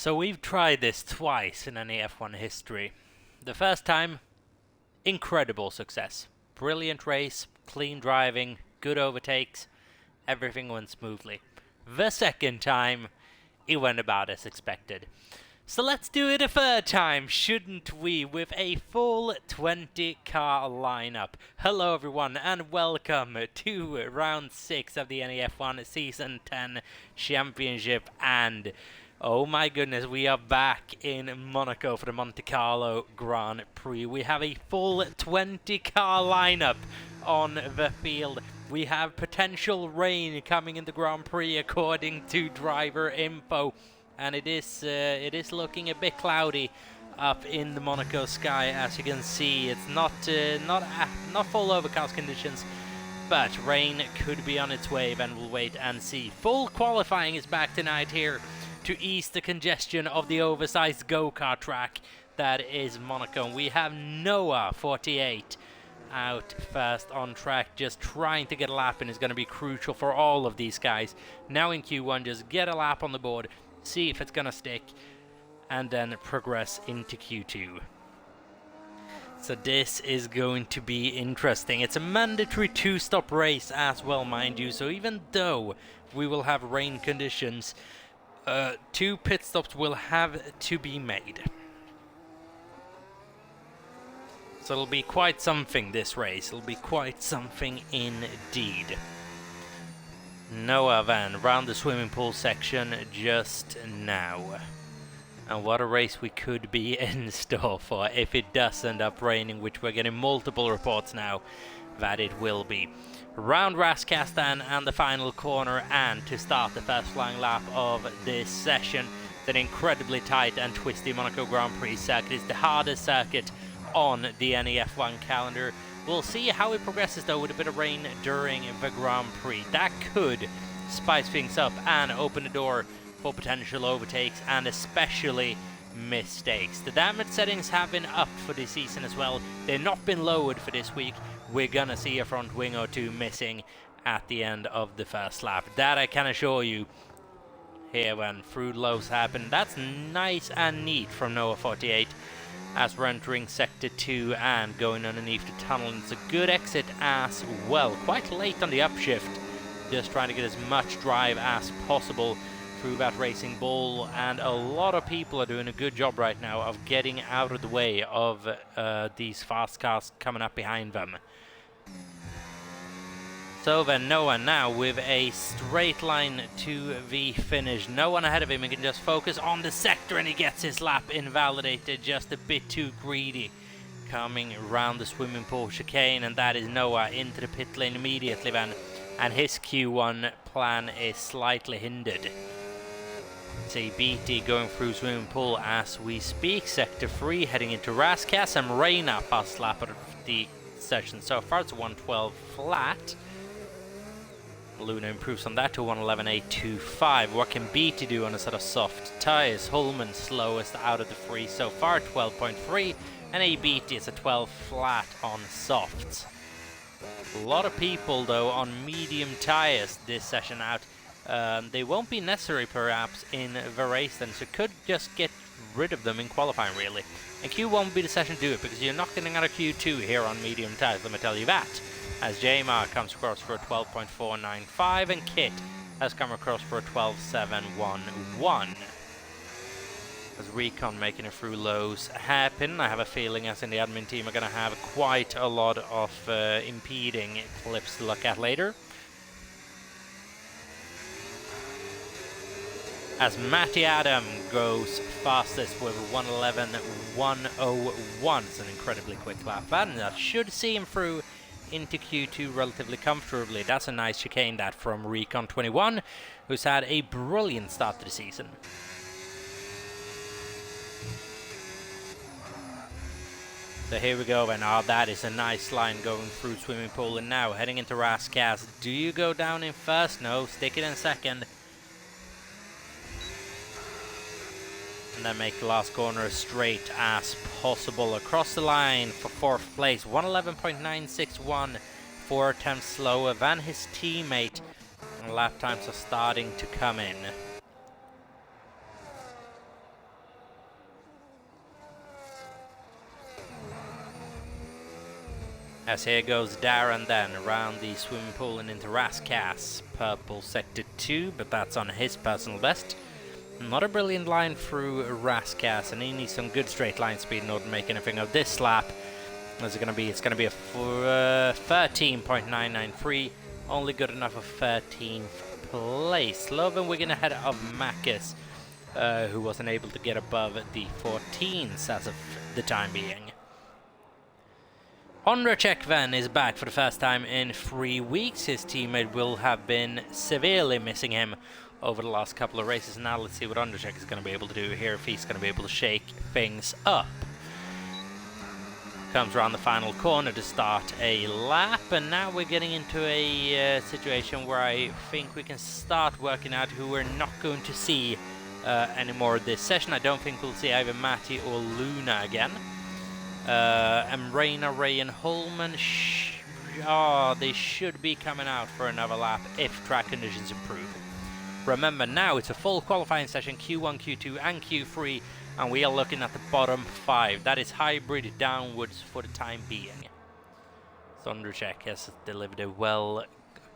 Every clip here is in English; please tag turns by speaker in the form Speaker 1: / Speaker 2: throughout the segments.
Speaker 1: So we've tried this twice in NEF1 history. The first time, incredible success. Brilliant race, clean driving, good overtakes, everything went smoothly. The second time, it went about as expected. So let's do it a third time, shouldn't we, with a full 20-car lineup. Hello everyone and welcome to round 6 of the NEF1 Season 10 Championship, and oh my goodness, we are back in Monaco for the Monte Carlo Grand Prix. We have a full 20-car lineup on the field. We have potential rain coming in the Grand Prix according to driver info. And it is looking a bit cloudy up in the Monaco sky, as you can see. It's not full overcast conditions, but rain could be on its way. Then we'll wait and see. Full qualifying is back tonight here to ease the congestion of the oversized go-kart track that is Monaco. And we have Noah 48 out first on track, just trying to get a lap in is going to be crucial for all of these guys. Now in Q1, just get a lap on the board, see if it's gonna stick, and then progress into Q2. So this is going to be interesting. It's a mandatory 2-stop race as well, mind you, so even though we will have rain conditions, 2 pit stops will have to be made. So it'll be quite something, this race. It'll be quite something indeed. Noah then round the swimming pool section just now. And what a race we could be in store for if it does end up raining, which we're getting multiple reports now that it will be. Round Raskastan and the final corner, and to start the first flying lap of this session, that incredibly tight and twisty Monaco Grand Prix circuit is the hardest circuit on the NEF1 calendar. We'll see how it progresses though with a bit of rain during the Grand Prix. That could spice things up and open the door for potential overtakes and especially mistakes. The damage settings have been upped for this season as well. They've not been lowered for this week. We're gonna see a front wing or two missing at the end of the first lap. That I can assure you here when through lows happen. That's nice and neat from Noah 48. As we're entering Sector 2 and going underneath the tunnel. And it's a good exit as well. Quite late on the upshift. Just trying to get as much drive as possible through that racing ball. And a lot of people are doing a good job right now of getting out of the way of these fast cars coming up behind them. So then Noah now with a straight line to the finish. No one ahead of him. He can just focus on the sector and he gets his lap invalidated. Just a bit too greedy. Coming around the swimming pool chicane, and that is Noah into the pit lane immediately then. And his Q1 plan is slightly hindered. See BT going through swimming pool as we speak. Sector 3 heading into Raskas and Reina past lap of the session. So far it's 112 flat. Luna improves on that to 111.825. What can BT do on a set of soft tyres? Holman slowest out of the 3 so far, 12.3, and ABT is a 12 flat on softs. A lot of people though on medium tyres this session out. They won't be necessary perhaps in the race then, so could just get rid of them in qualifying really. And Q1 won't be the session to do it because you're not getting out of Q2 here on medium tyres, let me tell you that. As Jamar comes across for a 12.495 and Kit has come across for a 12.711. As Recon making it through lows hairpin, I have a feeling as in the admin team are going to have quite a lot of impeding clips to look at later. As Matty Adam goes fastest with 111.101. It's an incredibly quick lap, and that should see him through into Q2 relatively comfortably. That's a nice chicane that from Recon 21, who's had a brilliant start to the season. So here we go, and that is a nice line going through swimming pool, and now heading into Raskas. Do you go down in first? No, stick it in second. And then make the last corner as straight as possible. Across the line for 4th place, 111.961, 4 attempts slower than his teammate. And lap times are starting to come in. As here goes Darren then around the swimming pool and into Raskas. Purple sector 2, but that's on his personal best. Not a brilliant line through Raskas, and he needs some good straight line speed in order to make anything of this lap. What's it going to be? It's going to be a 13.993, only good enough for 13th place. Sloven Wigan ahead of Makis, who wasn't able to get above the 14s as of the time being. Ondracek then is back for the first time in 3 weeks. His teammate will have been severely missing him over the last couple of races. Now let's see what Ondracek is going to be able to do here, if he's going to be able to shake things up. Comes around the final corner to start a lap, and now we're getting into a situation where I think we can start working out who we're not going to see anymore this session. I don't think we'll see either Matty or Luna again. And Reina, Ray and Holman, they should be coming out for another lap if track conditions improve. Remember, now it's a full qualifying session, Q1, Q2 and Q3, and we are looking at the bottom 5. That is hybrid downwards for the time being. Ondracek has delivered a well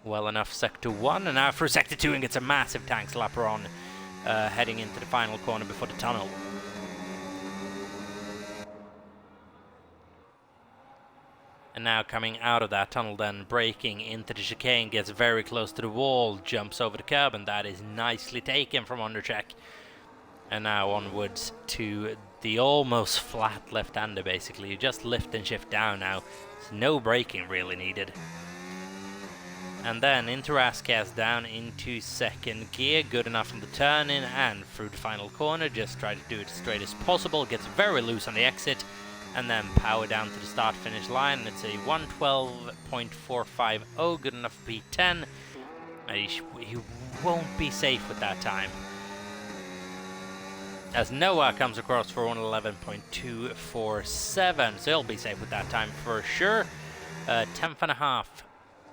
Speaker 1: enough sector 1, and now through sector 2 and gets a massive tank slapper on, heading into the final corner before the tunnel. And now coming out of that tunnel, then braking into the chicane, gets very close to the wall, jumps over the curb, and that is nicely taken from Ondracek. And now onwards to the almost flat left-hander, basically. You just lift and shift down now. There's no braking really needed. And then into Raskas, down into second gear, good enough on the turn-in and through the final corner. Just try to do it as straight as possible, gets very loose on the exit, and then power down to the start-finish line. It's a 1:12.450, good enough for P10. He won't be safe with that time, as Noah comes across for 1:11.247, so he'll be safe with that time for sure. 10th and a half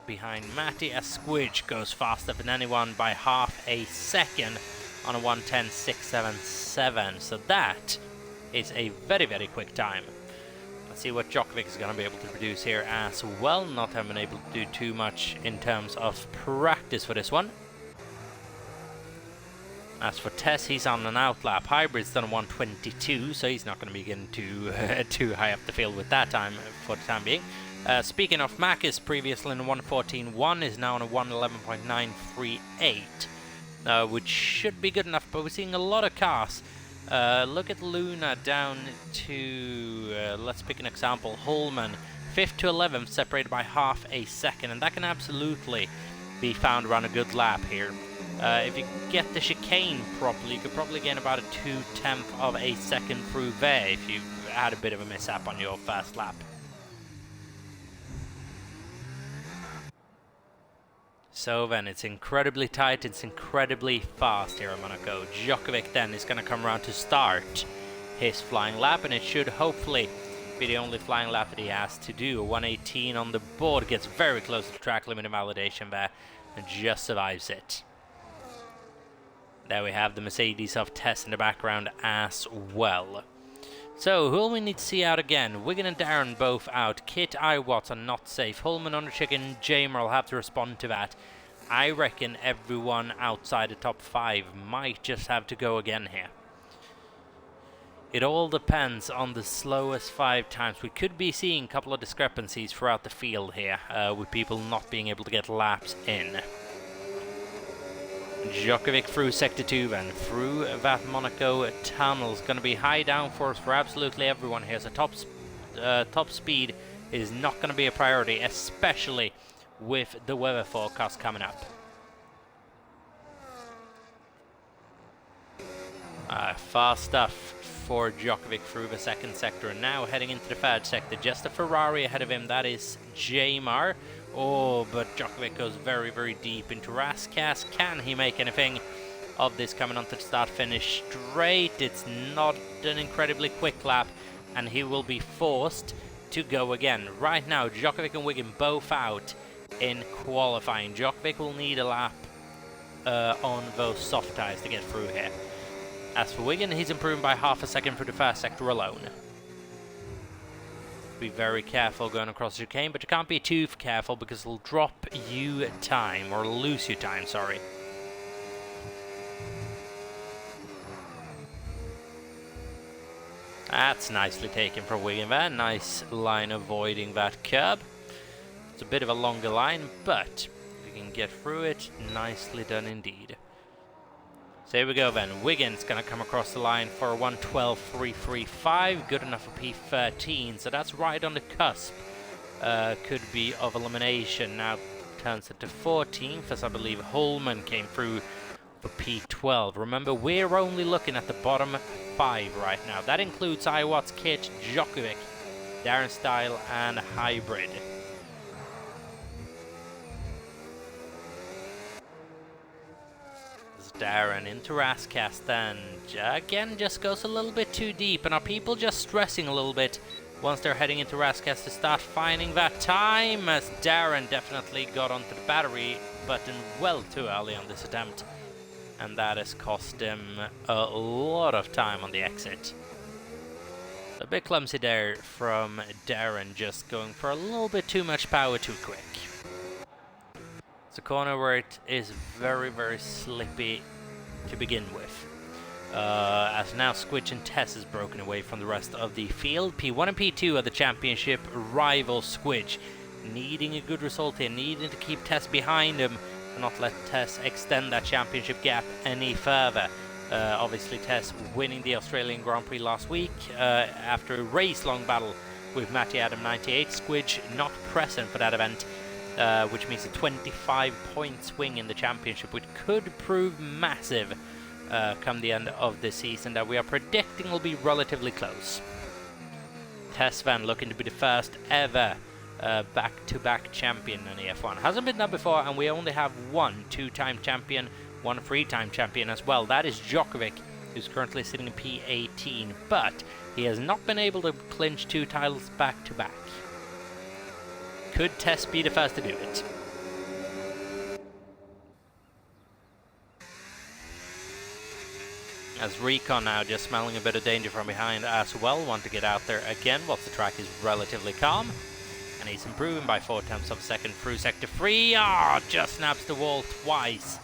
Speaker 1: behind Matty, as Squidge goes faster than anyone by half a second on a 1:10.677, so that is a very, very quick time. Let's see what Djokovic is going to be able to produce here as well. Not having been able to do too much in terms of practice for this one. As for Tess, he's on an outlap. Hybrid's done a 1:22, so he's not going to be getting too high up the field with that time for the time being. Speaking of Makis, previously in a 1:14.1, is now on a 1:11.938, which should be good enough, but we're seeing a lot of cars. Look at Luna down to, let's pick an example, Holman, 5th to 11th, separated by half a second, and that can absolutely be found around a good lap here. If you get the chicane properly, you could probably gain about a 2/10 of a second through there if you've had a bit of a mishap on your first lap. So then, it's incredibly tight, it's incredibly fast here in Monaco. Djokovic then is going to come around to start his flying lap, and it should hopefully be the only flying lap that he has to do. 1:18 on the board, gets very close to the track limit validation there, and just survives it. There we have the Mercedes of Tess in the background as well. So, who will we need to see out again? Wigan and Darren both out. Kit, Watts are not safe. Holman, Ondracek and Jamer will have to respond to that. I reckon everyone outside the top 5 might just have to go again here. It all depends on the slowest 5 times. We could be seeing a couple of discrepancies throughout the field here, with people not being able to get laps in. Djokovic through sector 2 and through that Monaco tunnel is going to be high downforce for absolutely everyone here, so top speed is not going to be a priority, especially with the weather forecast coming up. Fast stuff for Djokovic through the second sector, and now heading into the third sector, just a Ferrari ahead of him, that is Jamar. Oh, but Djokovic goes very, very deep into Raskas. Can he make anything of this coming onto the start-finish straight? It's not an incredibly quick lap, and he will be forced to go again. Right now, Djokovic and Wigan both out in qualifying. Djokovic will need a lap on those soft tyres to get through here. As for Wigan, he's improving by half a second through the first sector alone. to be very careful going across the chicane, but you can't be too careful because it'll drop you time, or lose you time, sorry. That's nicely taken from Wigan there. Nice line avoiding that curb. It's a bit of a longer line, but if you can get through it, nicely done indeed. So here we go then. Wigan's going to come across the line for a 1:12.335, good enough for P13, so that's right on the cusp. Could be of elimination. Now turns it to 14th, as I believe Holman came through for P12. Remember, we're only looking at the bottom 5 right now. That includes Iwatts, Kit, Djokovic, Darren Style, and Hybrid. Darren into Rascast then. Again, just goes a little bit too deep, and are people just stressing a little bit once they're heading into Rascast to start finding that time, as Darren definitely got onto the battery button well too early on this attempt, and that has cost him a lot of time on the exit. A bit clumsy there from Darren, just going for a little bit too much power too quick. It's a corner where it is very, very slippy to begin with. As now Squidge and Tess is broken away from the rest of the field. P1 and P2 are the championship rival Squidge, needing a good result here, needing to keep Tess behind him and not let Tess extend that championship gap any further. Obviously Tess winning the Australian Grand Prix last week after a race-long battle with Matty Adam 98. Squidge not present for that event. Which means a 25-point swing in the championship, which could prove massive come the end of the season, that we are predicting will be relatively close. Tess Van looking to be the first ever back-to-back champion in the F1. Hasn't been done before, and we only have one 2-time champion, one 3-time champion as well. That is Djokovic, who's currently sitting in P18, but he has not been able to clinch 2 titles back-to-back. Could Tess be the first to do it? As Recon now just smelling a bit of danger from behind as well, want to get out there again whilst the track is relatively calm. And he's improving by 0.4 of a second through sector 3. Just snaps the wall twice,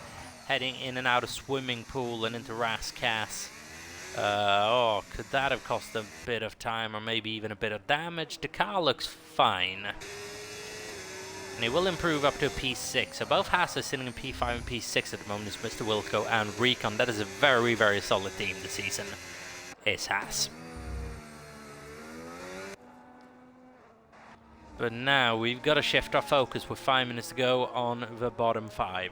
Speaker 1: heading in and out of swimming pool and into Rascass. Could that have cost a bit of time or maybe even a bit of damage? The car looks fine. And he will improve up to a P6. So both Haas are sitting in P5 and P6 at the moment. It's Mr. Wilco and Recon. That is a very, very solid team this season. Is Haas. But now we've got to shift our focus with 5 minutes to go on the bottom 5.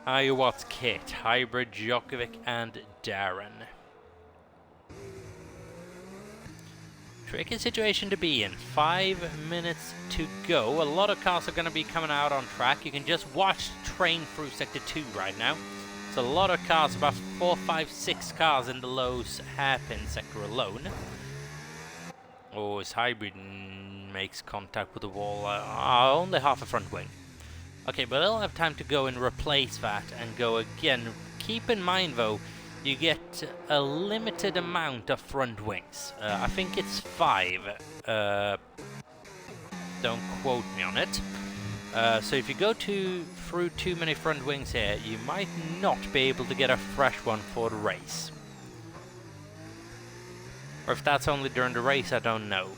Speaker 1: Iwatts, Kit, Hybrid, Djokovic, and Darren. Tricky situation to be in. 5 minutes to go. A lot of cars are going to be coming out on track. You can just watch the train through sector 2 right now. It's a lot of cars, about 4, 5, 6 cars in the Lowe's hairpin sector alone. Oh, his Hybrid makes contact with the wall. Only half a front wing. Okay, but they'll have time to go and replace that and go again. Keep in mind though, you get a limited amount of front wings. I think it's 5. Don't quote me on it. So if you go through too many front wings here, you might not be able to get a fresh one for the race. Or if that's only during the race, I don't know.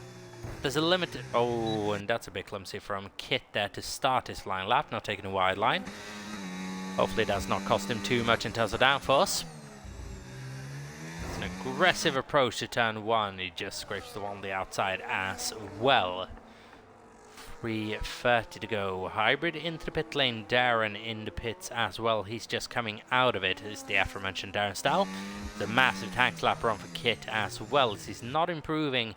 Speaker 1: There's a limited... Oh, and that's a bit clumsy from Kit there to start his line lap, not taking a wide line. Hopefully it does not cost him too much in terms of downforce. Aggressive approach to turn 1. He just scrapes the one on the outside as well. 3:30 to go. Hybrid into the pit lane. Darren in the pits as well. He's just coming out of it. It's the aforementioned Darren Style. The massive tank slap run for Kit as well, as he's not improving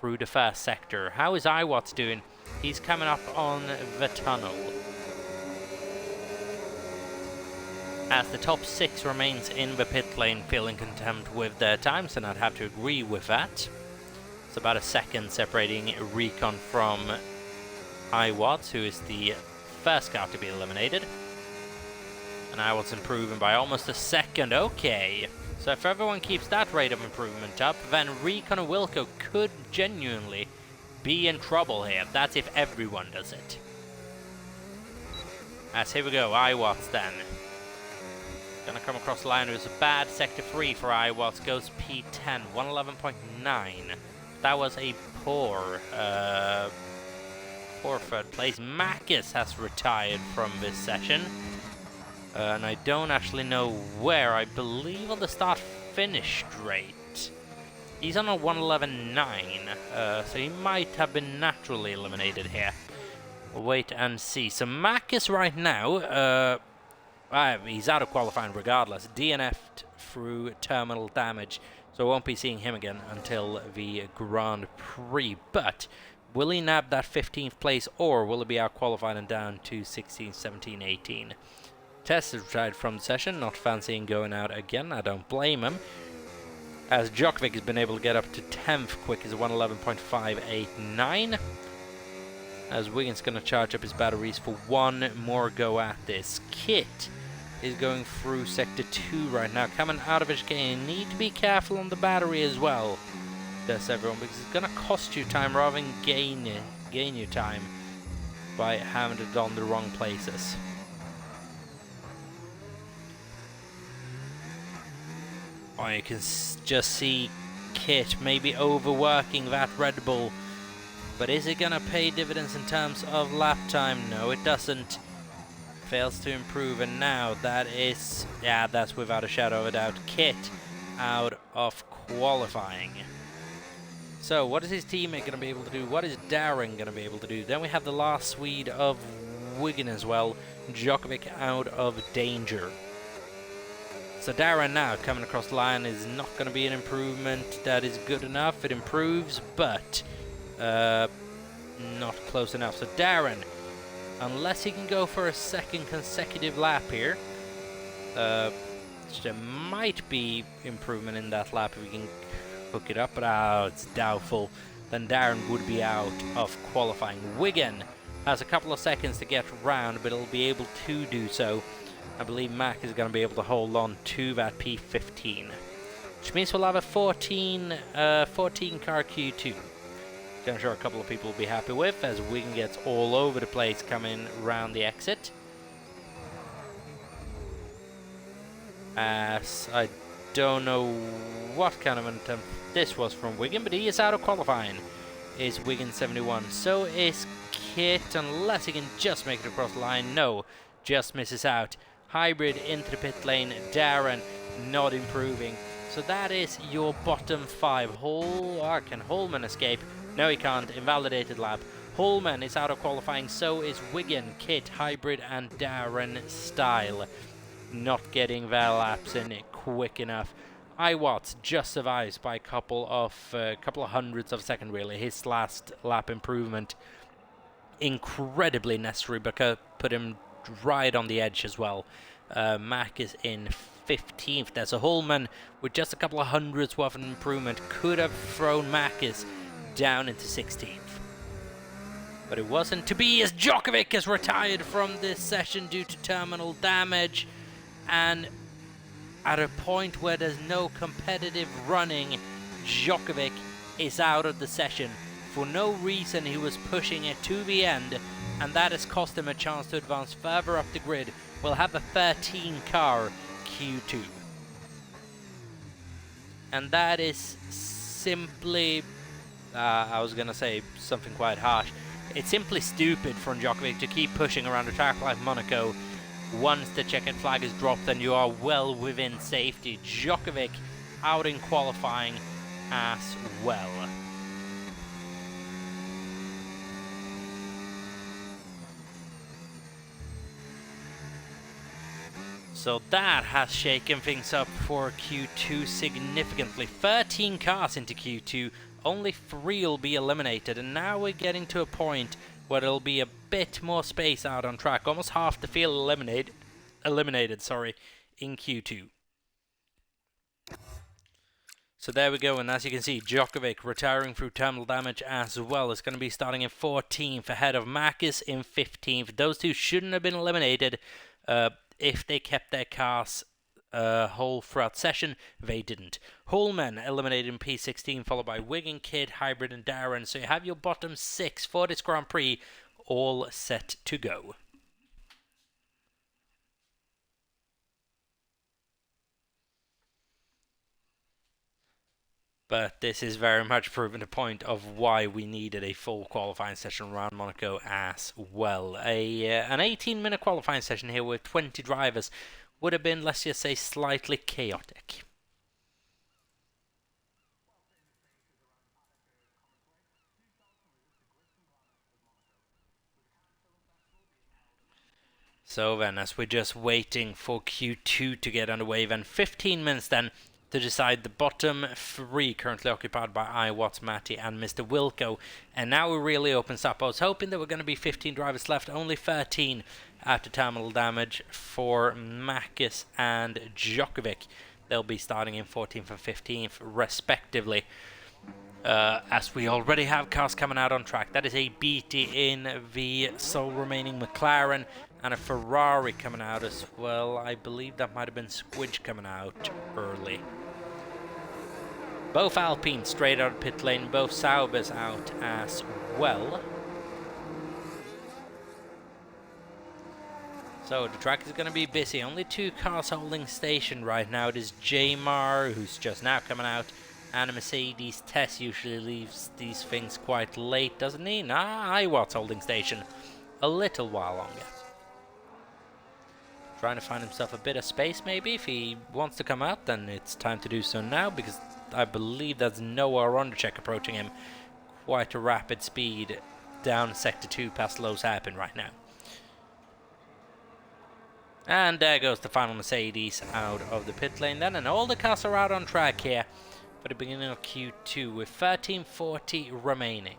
Speaker 1: through the first sector. How is Iwatts doing? He's coming up on the tunnel. As the top 6 remains in the pit lane, feeling content with their times, and I'd have to agree with that. It's about a second separating Recon from Iwatts, who is the first car to be eliminated. And Iwatts improving by almost a second. Okay, So if everyone keeps that rate of improvement up, then Recon and Wilco could genuinely be in trouble here. That's if everyone does it. As here we go, iWatts then. Gonna come across the line. It was a bad sector 3 for iWatts. Goes P10, 111.9. That was a poor third place. Makis has retired from this session. And I don't actually know where. I believe on the start-finish rate. He's on a 111.9, so he might have been naturally eliminated here. We'll wait and see. So Makis right now, he's out of qualifying regardless. DNF'd through terminal damage, so I won't be seeing him again until the Grand Prix. But will he nab that 15th place, or will he be out qualified and down to 16, 17, 18? Tess is retired from the session, not fancying going out again. I don't blame him, as Djokovic has been able to get up to 10th quick as a 111.589. As Wiggins going to charge up his batteries for one more go at this. Kit is going through sector 2 right now, coming out of his game. Need to be careful on the battery as well, does everyone, because it's going to cost you time rather than gain you time by having it on the wrong places. Oh, you can just see Kit maybe overworking that Red Bull. But is it going to pay dividends in terms of lap time? No, it doesn't. Fails to improve, and now that is, yeah, that's without a shadow of a doubt, Kit out of qualifying. So what is his teammate going to be able to do? What is Darren going to be able to do? Then we have the last Swede of Wigan as well. Djokovic out of danger. So Darren now coming across the line is not going to be an improvement that is good enough. It improves, but not close enough. So Darren, unless he can go for a second consecutive lap here, there might be improvement in that lap if we can hook it up, but it's doubtful. Then Darren would be out of qualifying. Wigan has a couple of seconds to get round, but he'll be able to do so. I believe Mac is going to be able to hold on to that P15, which means we'll have a 14 car Q2. I'm sure a couple of people will be happy with, as Wigan gets all over the place coming round the exit. As I don't know what kind of an attempt this was from Wigan, but he is out of qualifying. Is Wigan 71. So is Kit, unless he can just make it across the line. No, just misses out. Hybrid into the pit lane. Darren not improving. So that is your bottom 5. Can Holman escape? No, he can't. Invalidated lap. Holman is out of qualifying. So is Wigan, Kit, Hybrid, and Darren Style. Not getting their laps in quick enough. iWatts just survives by a couple of hundredths of a second, really. His last lap improvement, incredibly necessary, because put him right on the edge as well. Mac is in 15th. There's a Holman with just a couple of hundredths worth of improvement. Could have thrown Mac's down into 16th. But it wasn't to be, as Djokovic has retired from this session due to terminal damage. And at a point where there's no competitive running, Djokovic is out of the session. For no reason, he was pushing it to the end, and that has cost him a chance to advance further up the grid. We'll have a 13 car Q2. And that is simply, I was going to say something quite harsh. It's simply stupid for Djokovic to keep pushing around a track like Monaco. Once the checkered flag is dropped, then you are well within safety. Djokovic out in qualifying as well. So that has shaken things up for Q2 significantly. 13 cars into Q2, only 3 will be eliminated, and now we're getting to a point where there'll be a bit more space out on track. Almost half the field eliminated in Q2. So there we go, and as you can see, Djokovic retiring through terminal damage as well. It's going to be starting in 14th ahead of Makis in 15th. Those two shouldn't have been eliminated if they kept their cars hole throughout session. They didn't. Holman eliminated in P16, followed by Wigan, Kidd, Hybrid, and Darren. So you have your bottom 6 for this Grand Prix all set to go. But this is very much proving the point of why we needed a full qualifying session around Monaco as well. An 18-minute qualifying session here with 20 drivers would have been, let's just say, slightly chaotic. So then, as we're just waiting for Q2 to get underway, then 15 minutes then to decide the bottom 3, currently occupied by Iwatts, Matty, and Mr. Wilco. And now it really opens up. I was hoping there were going to be 15 drivers left, only 13 after terminal damage for Makis and Djokovic. They'll be starting in 14th and 15th, respectively. As we already have cars coming out on track. That is a BT in the sole remaining McLaren, and a Ferrari coming out as well. I believe that might have been Squidge coming out early. Both Alpine straight out of pit lane, both Saubers out as well. So the track is going to be busy. Only 2 cars holding station right now. It is Jamar, who's just now coming out, and a Mercedes Tess usually leaves these things quite late, doesn't he? Nah, Iwatts holding station a little while longer. Trying to find himself a bit of space maybe. If he wants to come out, then it's time to do so now, because I believe there's Noah Rondercheck approaching him quite a rapid speed down Sector 2 past Lowe's Hairpin right now. And there goes the final Mercedes out of the pit lane then, and all the cars are out on track here for the beginning of Q2 with 13:40 remaining.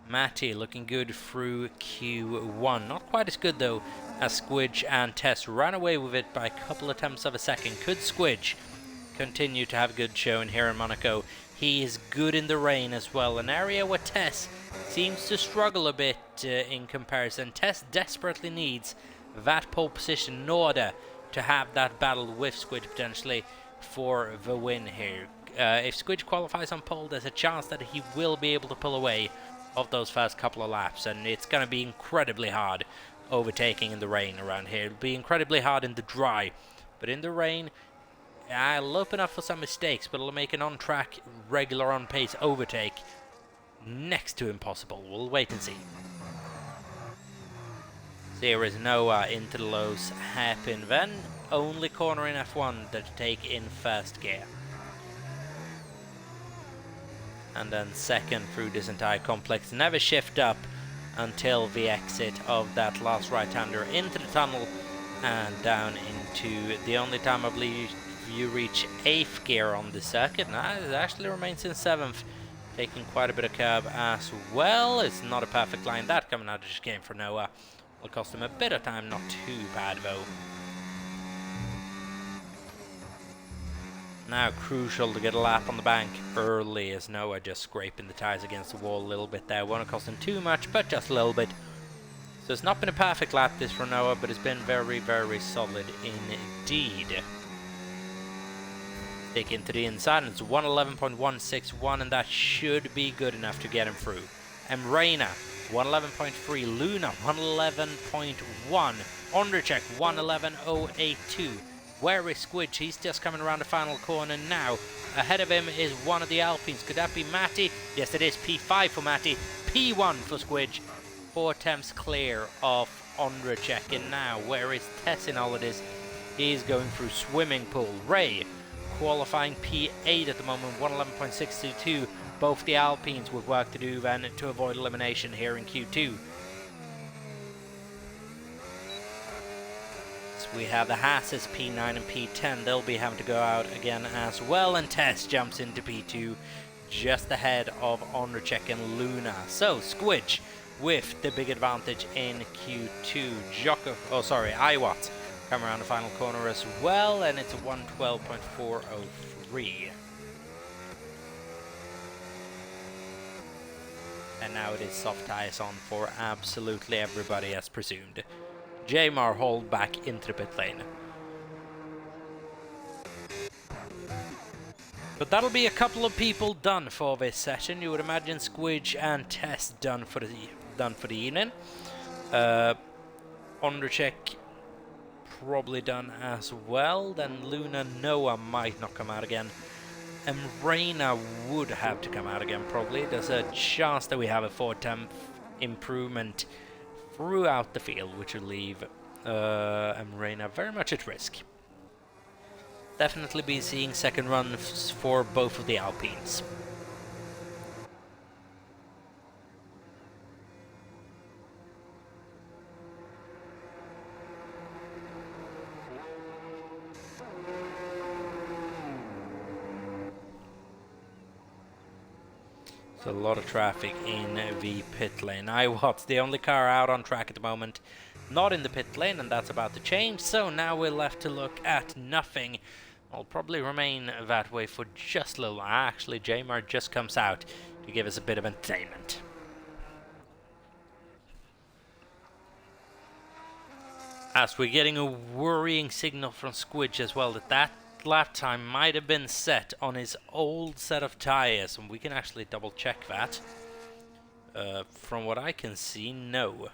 Speaker 1: Matty looking good through Q1. Not quite as good though as Squidge and Tess ran away with it by a couple of tenths of a second. Could Squidge continue to have a good showing here in Monaco? He is good in the rain as well, an area where Tess seems to struggle a bit in comparison. Tess desperately needs that pole position in order to have that battle with Squidge potentially for the win here. If Squidge qualifies on pole, there's a chance that he will be able to pull away of those first couple of laps, and it's going to be incredibly hard overtaking in the rain around here. It'll be incredibly hard in the dry, but in the rain, I'll open up for some mistakes, but it'll make an on-track, regular on-pace overtake next to impossible. We'll wait and see. There is Noah into the Lowe's Hairpin, then only corner in F1 that take in first gear. And then second through this entire complex. Never shift up until the exit of that last right-hander into the tunnel and down into the only time I believe you reach 8th gear on the circuit. Now it actually remains in 7th, taking quite a bit of curb as well. It's not a perfect line. That coming out of this game for Noah will cost him a bit of time, not too bad though. Now crucial to get a lap on the bank early, as Noah just scraping the tyres against the wall a little bit there. Won't cost him too much, but just a little bit. So it's not been a perfect lap this for Noah, but it's been very, very solid indeed. Stick into the inside, and it's 111.161, and that should be good enough to get him through. Emreina, 111.3. Luna, 111.1. Ondricek, 111.082. Where is Squidge? He's just coming around the final corner now. Ahead of him is one of the Alpines. Could that be Matty? Yes, it is. P5 for Matty. P1 for Squidge. 4 attempts clear of Ondricek. And now, where is Tess in all of this? He's going through swimming pool. Ray, qualifying P8 at the moment, 111.62. Both the Alpines with work to do then to avoid elimination here in Q2. We have the Hasses P9 and P10. They'll be having to go out again as well. And Tess jumps into P2 just ahead of Ondricek and Luna. So Squidge with the big advantage in Q2. Iwatts come around the final corner as well. And it's a 112.403. And now it is soft tyres on for absolutely everybody as presumed. Jamar hauled back into the pit lane. But that'll be a couple of people done for this session. You would imagine Squidge and Tess done for the evening. Undercheck probably done as well. Then Luna Noah might not come out again. And Reina would have to come out again probably. There's a chance that we have a 4-10 improvement throughout the field, which will leave Reina very much at risk. Definitely be seeing second runs for both of the Alpines. So a lot of traffic in the pit lane. iWatt's the only car out on track at the moment, not in the pit lane, and that's about to change. So now we're left to look at nothing. I'll probably remain that way for just a little. Actually, Jamar just comes out to give us a bit of entertainment. As we're getting a worrying signal from Squidge as well that lap time might have been set on his old set of tires, and we can actually double check that. From what I can see, no.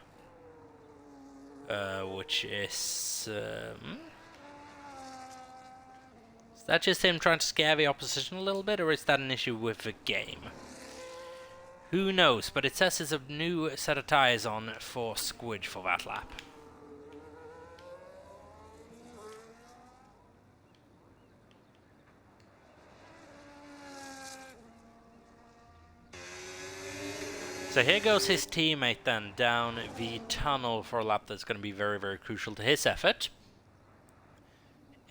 Speaker 1: Which is... is that just him trying to scare the opposition a little bit, or is that an issue with the game? Who knows, but it says there's a new set of tires on for Squidge for that lap. So here goes his teammate then down the tunnel for a lap that's going to be very, very crucial to his effort.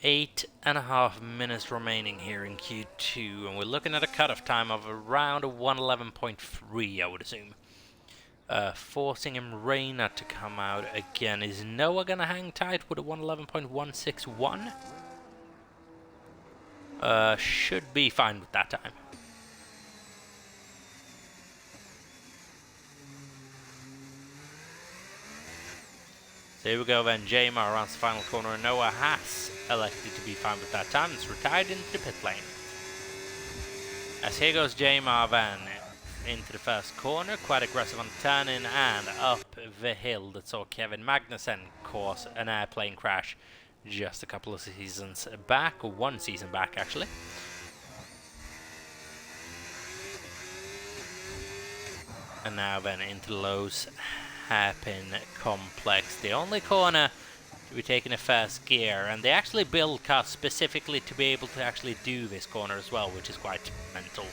Speaker 1: 8.5 minutes remaining here in Q2, and we're looking at a cutoff time of around 111.3, I would assume. Forcing him Reina to come out again. Is Noah going to hang tight with a 111.161? Should be fine with that time. So here we go then, Jamar runs the final corner, and Noah has elected to be fine with that time. It's retired into the pit lane. As here goes Jamar then into the first corner, quite aggressive on the turn-in and up the hill that saw Kevin Magnussen cause an airplane crash just a couple of seasons back, or one season back actually. And now then into Lowe's hairpin complex, the only corner to be taken in first gear, and they actually build cars specifically to be able to actually do this corner as well, which is quite mental.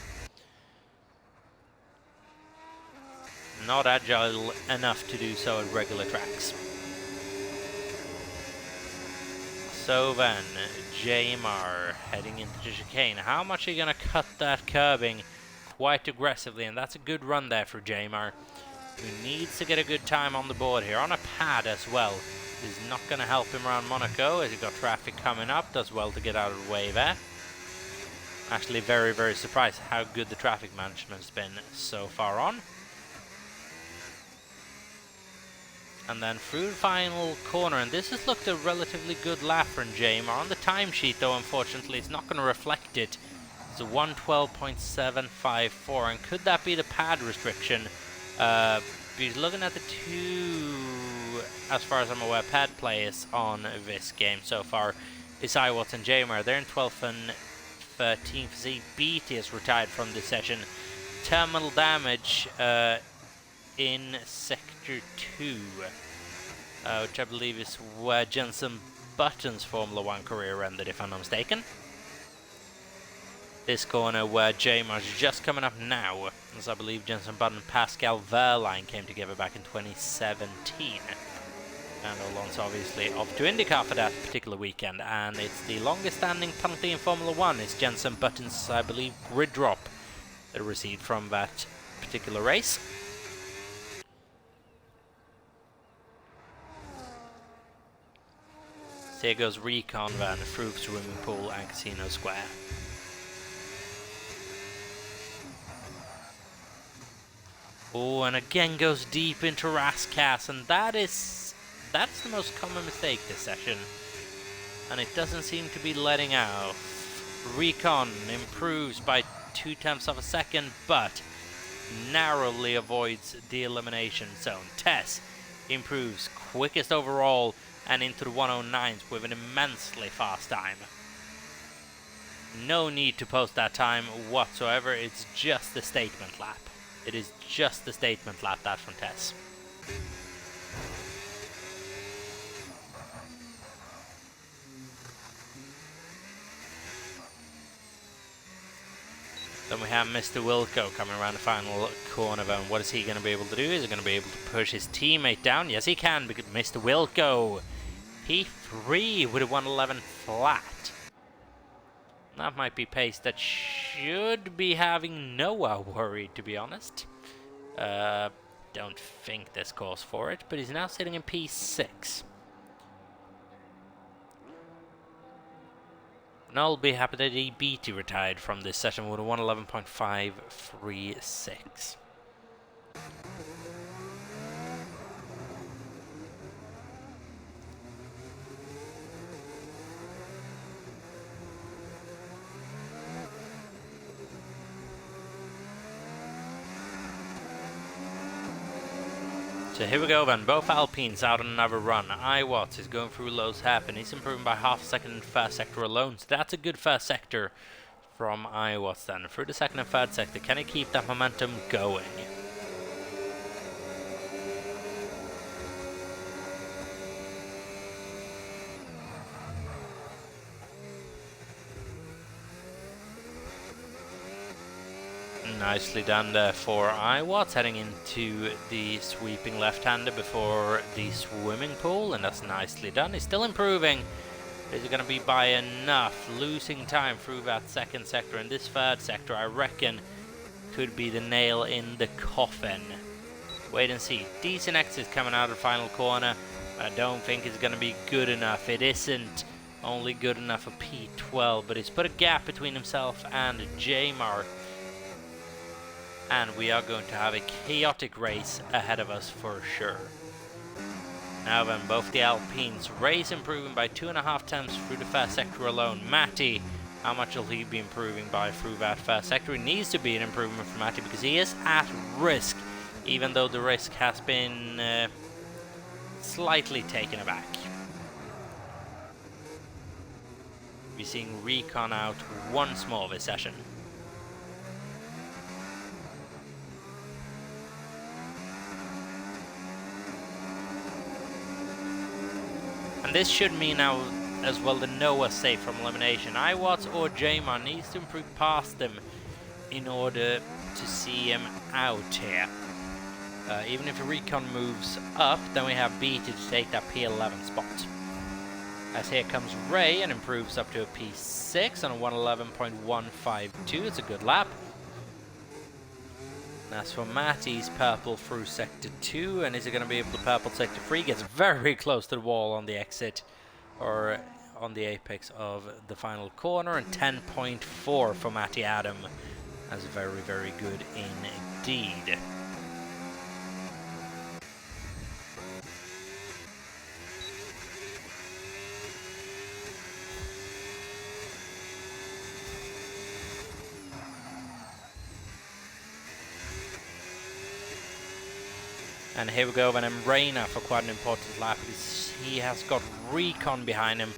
Speaker 1: Not agile enough to do so at regular tracks. So then, Jamar heading into the chicane. How much are you going to cut that curbing quite aggressively? And that's a good run there for Jamar, who needs to get a good time on the board here, on a pad as well. Is not going to help him around Monaco, as you've got traffic coming up. Does well to get out of the way there. Actually very, very surprised how good the traffic management's been so far on. And then through the final corner, and this has looked a relatively good lap from Jamar. On the timesheet though, unfortunately, it's not going to reflect it. It's a 112.754, and could that be the pad restriction? He's looking at the two, as far as I'm aware, pad players on this game so far is iWatt and Jamar. They're in 12th and 13th. Z Beatty is retired from this session. Terminal damage in Sector 2, which I believe is where Jenson Button's Formula 1 career ended, if I'm not mistaken. This corner where Jamar's just coming up now, as I believe Jenson Button and Pascal Wehrlein came together back in 2017. And Alonso obviously off to IndyCar for that particular weekend, and it's the longest standing penalty in Formula 1 is Jenson Button's, I believe, grid drop that he received from that particular race. So here goes Recon Van through Swimming Pool and Casino Square. Oh, and again goes deep into Rascasse, and that is That's the most common mistake this session, and it doesn't seem to be letting out. Recon improves by 0.2 of a second, but narrowly avoids the elimination zone. Tess improves quickest overall and into the 109s with an immensely fast time. No need to post that time whatsoever, it's just the statement lap. It is just the statement lap, that from Tess. Then we have Mr. Wilco coming around the final corner. Then what is he going to be able to do? Is he going to be able to push his teammate down? Yes, he can, because Mr. Wilco, P3 with a 111 flat. That might be pace that should be having Noah worried, to be honest. Don't think this calls for it, but he's now sitting in P6. And I'll be happy that he retired from this session with a 111.536. So here we go then, both Alpines out on another run. Iwatts is going through Low's hairpin. He's improving by half a second in the first sector alone. So that's a good first sector from Iwatts then. Through the second and third sector, can he keep that momentum going? Nicely done there for Iwatts, heading into the sweeping left-hander before the swimming pool, and that's nicely done. He's still improving. Is it going to be by enough? Losing time through that second sector, and this third sector, I reckon, could be the nail in the coffin. Wait and see. Decent exit coming out of the final corner. I don't think it's going to be good enough. It isn't only good enough for P12, but it's put a gap between himself and Jamar. And we are going to have a chaotic race ahead of us for sure. Now then, both the Alpines. Ray's improving by 2.5 tenths through the first sector alone. Matty, how much will he be improving by through that first sector? It needs to be an improvement for Matty because he is at risk, even though the risk has been slightly taken aback. We're seeing Recon out once more this session. And this should mean now as well that Noah's safe from elimination. Iwatts or Jamar needs to improve past them in order to see him out here. Even if a Recon moves up, then we have BT to take that P11 spot. As here comes Ray and improves up to a P6 on a 111.152. It's a good lap. As for Matty's purple through sector 2, and is he going to be able to purple sector 3? Gets very close to the wall on the exit, or on the apex of the final corner, and 10.4 for Matty Adam. That's very, very good indeed. And here we go, then Emreina for quite an important lap because he has got Recon behind him.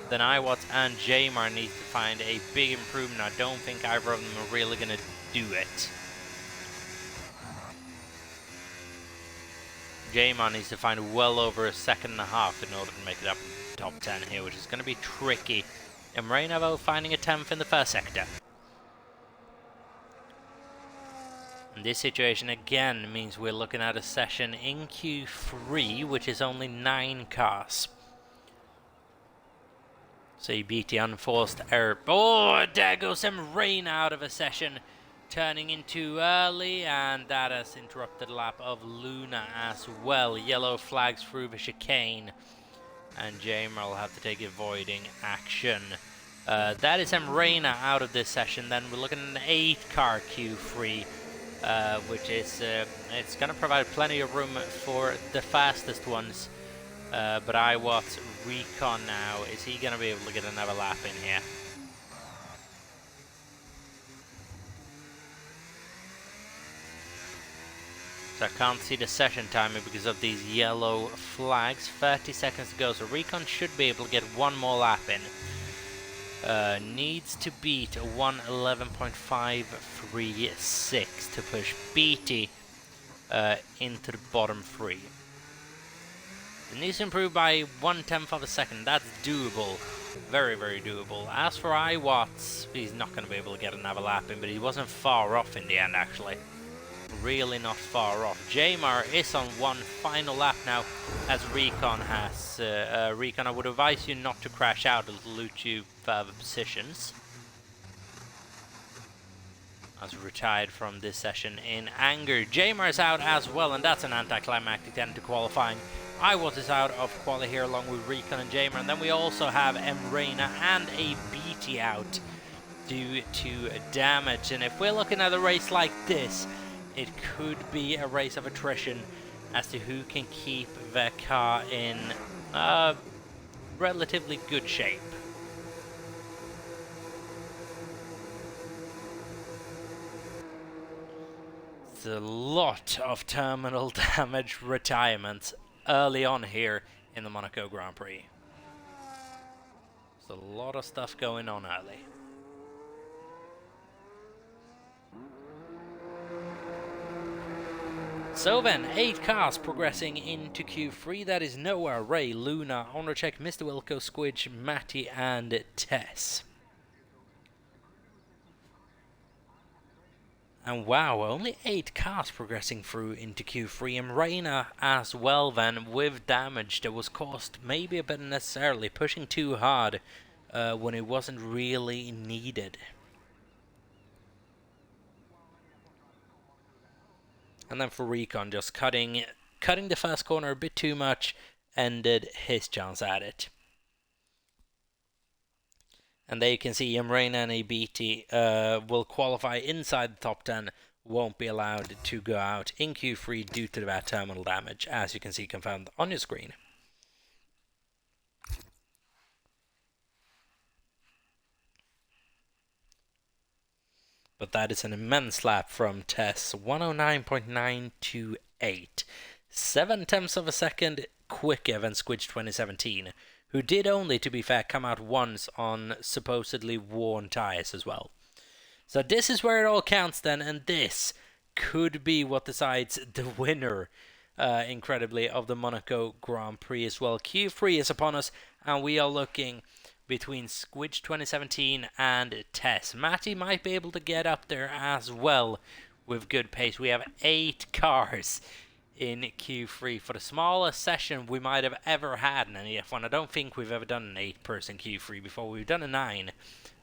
Speaker 1: Then Iwatts and Jamar need to find a big improvement. I don't think either of them are really going to do it. Jamar needs to find well over a second and a half in order to make it up in the top 10 here, which is going to be tricky. Emreina though finding a 10th in the first sector. And this situation again means we're looking at a session in Q3, which is only 9 cars. So you beat the unforced error. Oh, there goes some rain out of a session, turning in too early, and that has interrupted the lap of Luna as well. Yellow flags through the chicane, and Jamer will have to take avoiding action. That is Emreina out of this session. Then we're looking at an 8-car Q3. Which is it's going to provide plenty of room for the fastest ones But Iwat's recon now, is he going to be able to get another lap in here? So I can't see the session timer because of these yellow flags. 30 seconds to go, so Recon should be able to get one more lap in. Needs to beat 1:11.536 to push BT into the bottom three. It needs to improve by 1/10 of a second. That's doable. Very, very doable. As for Iwatts, he's not going to be able to get another lap in, but he wasn't far off in the end, actually. Really not far off. Jamar is on one final lap now, as Recon has. Recon, I would advise you not to crash out, it'll loot you further positions. As retired from this session in anger. Jamar is out as well, and that's an anticlimactic end to qualifying. Iwat is out of quali here along with Recon and Jamar, and then we also have Emreina and a BT out due to damage. And if we're looking at a race like this, it could be a race of attrition as to who can keep their car in relatively good shape. It's a lot of terminal damage retirements early on here in the Monaco Grand Prix. There's a lot of stuff going on early. So then, 8 cars progressing into Q3. That is Noah, Ray, Luna, Honorcheck, Mr. Wilco, Squidge, Matty, and Tess. And wow, only 8 cars progressing through into Q3. And Reina as well then, with damage that was caused maybe a bit unnecessarily, pushing too hard when it wasn't really needed. And then for Recon, just cutting the first corner a bit too much, ended his chance at it. And there you can see Emreina and ABT will qualify inside the top 10, won't be allowed to go out in Q3 due to that terminal damage, as you can see confirmed on your screen. But that is an immense lap from Tess, 109.928. 7/10 of a second quicker than Squidge 2017, who did only, to be fair, come out once on supposedly worn tyres as well. So this is where it all counts then, and this could be what decides the winner, incredibly, of the Monaco Grand Prix as well. Q3 is upon us, and we are looking between Squidge 2017 and Tess. Matty might be able to get up there as well with good pace. We have 8 cars in Q3 for the smallest session we might have ever had in an NEF1. I don't think we've ever done an 8-person Q3 before. We've done a 9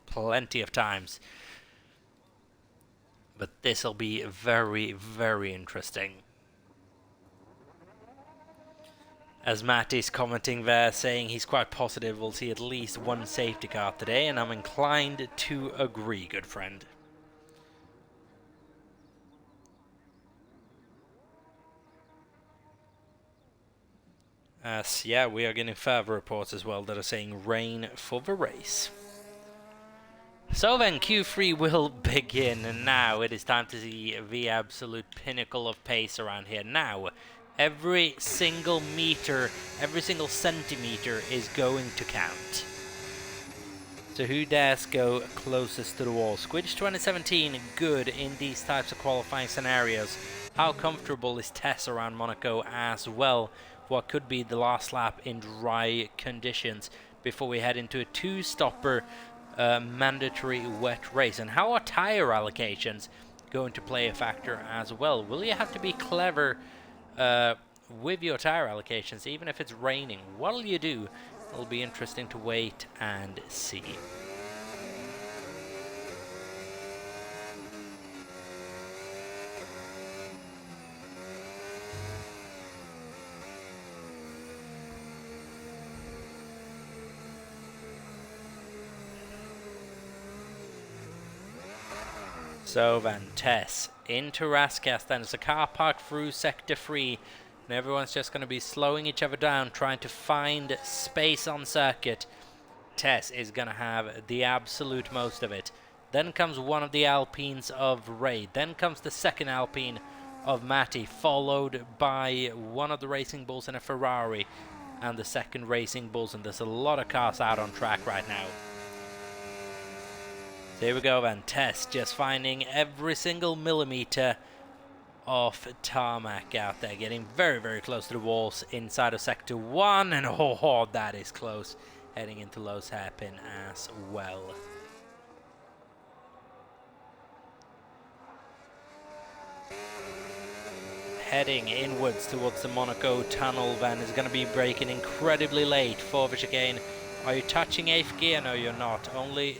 Speaker 1: plenty of times. But this will be very, very interesting. As Matty's commenting there, saying he's quite positive we'll see at least one safety car today, and I'm inclined to agree, good friend. As, yeah, we are getting further reports as well that are saying rain for the race. So then, Q3 will begin, and now it is time to see the absolute pinnacle of pace around here. Now, every single meter, every single centimeter is going to count. So who dares go closest to the wall? Squidge 2017, good in these types of qualifying scenarios. How comfortable is Tess around Monaco as well? What could be the last lap in dry conditions before we head into a 2-stopper mandatory wet race? And how are tire allocations going to play a factor as well? Will you have to be clever with your tire allocations even if it's raining? What'll you do? It'll be interesting to wait and see. So then, Tess into Raskas, then it's a car park through Sector 3 And everyone's just going to be slowing each other down, trying to find space on circuit. Tess is going to have the absolute most of it. Then comes one of the Alpines of Ray. Then comes the second Alpine of Matty, followed by one of the Racing Bulls in a Ferrari and the second Racing Bulls. And there's a lot of cars out on track right now. So here we go then. Tess just finding every single millimeter of tarmac out there, getting very, very close to the walls inside of Sector 1. And oh, that is close. Heading into Lowe's hairpin as well. Heading inwards towards the Monaco tunnel then is going to be braking incredibly late for the chicane. Are you touching 8th gear? No, you're not. Only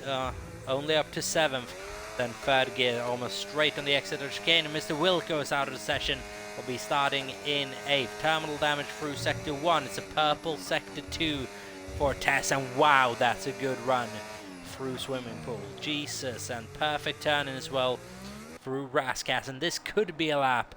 Speaker 1: up to 7th. Then 3rd gear, almost straight on the exit of the chicane. And Mr. Wilco is out of the session. Will be starting in 8th. Terminal damage through Sector 1. It's a purple Sector 2 for Tess. And wow, that's a good run through Swimming Pool. Jesus, and perfect turning as well through Raskas. And this could be a lap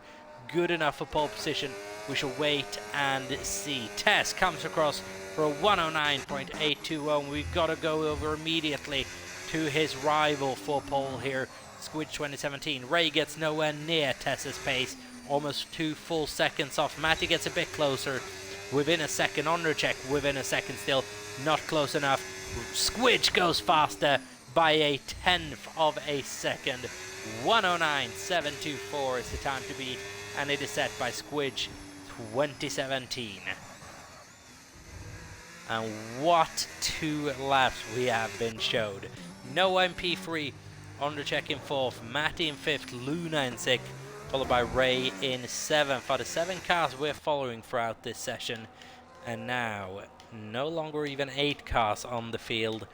Speaker 1: good enough for pole position. We shall wait and see. Tess comes across for a 109.820. We've got to go over immediately to his rival for pole here, Squidge 2017. Ray gets nowhere near Tess's pace, almost 2 full seconds off. Matty gets a bit closer, within a second. Undercheck within a second still, not close enough. Squidge goes faster by a 1/10 of a second. 109.724 is the time to beat, and it is set by Squidge 2017. And what 2 laps we have been showed. No MP3, Undercheck in 4th, Matty in 5th, Luna in 6th, followed by Ray in 7th. Are the 7 cars we're following throughout this session. And now, no longer even 8 cars on the field,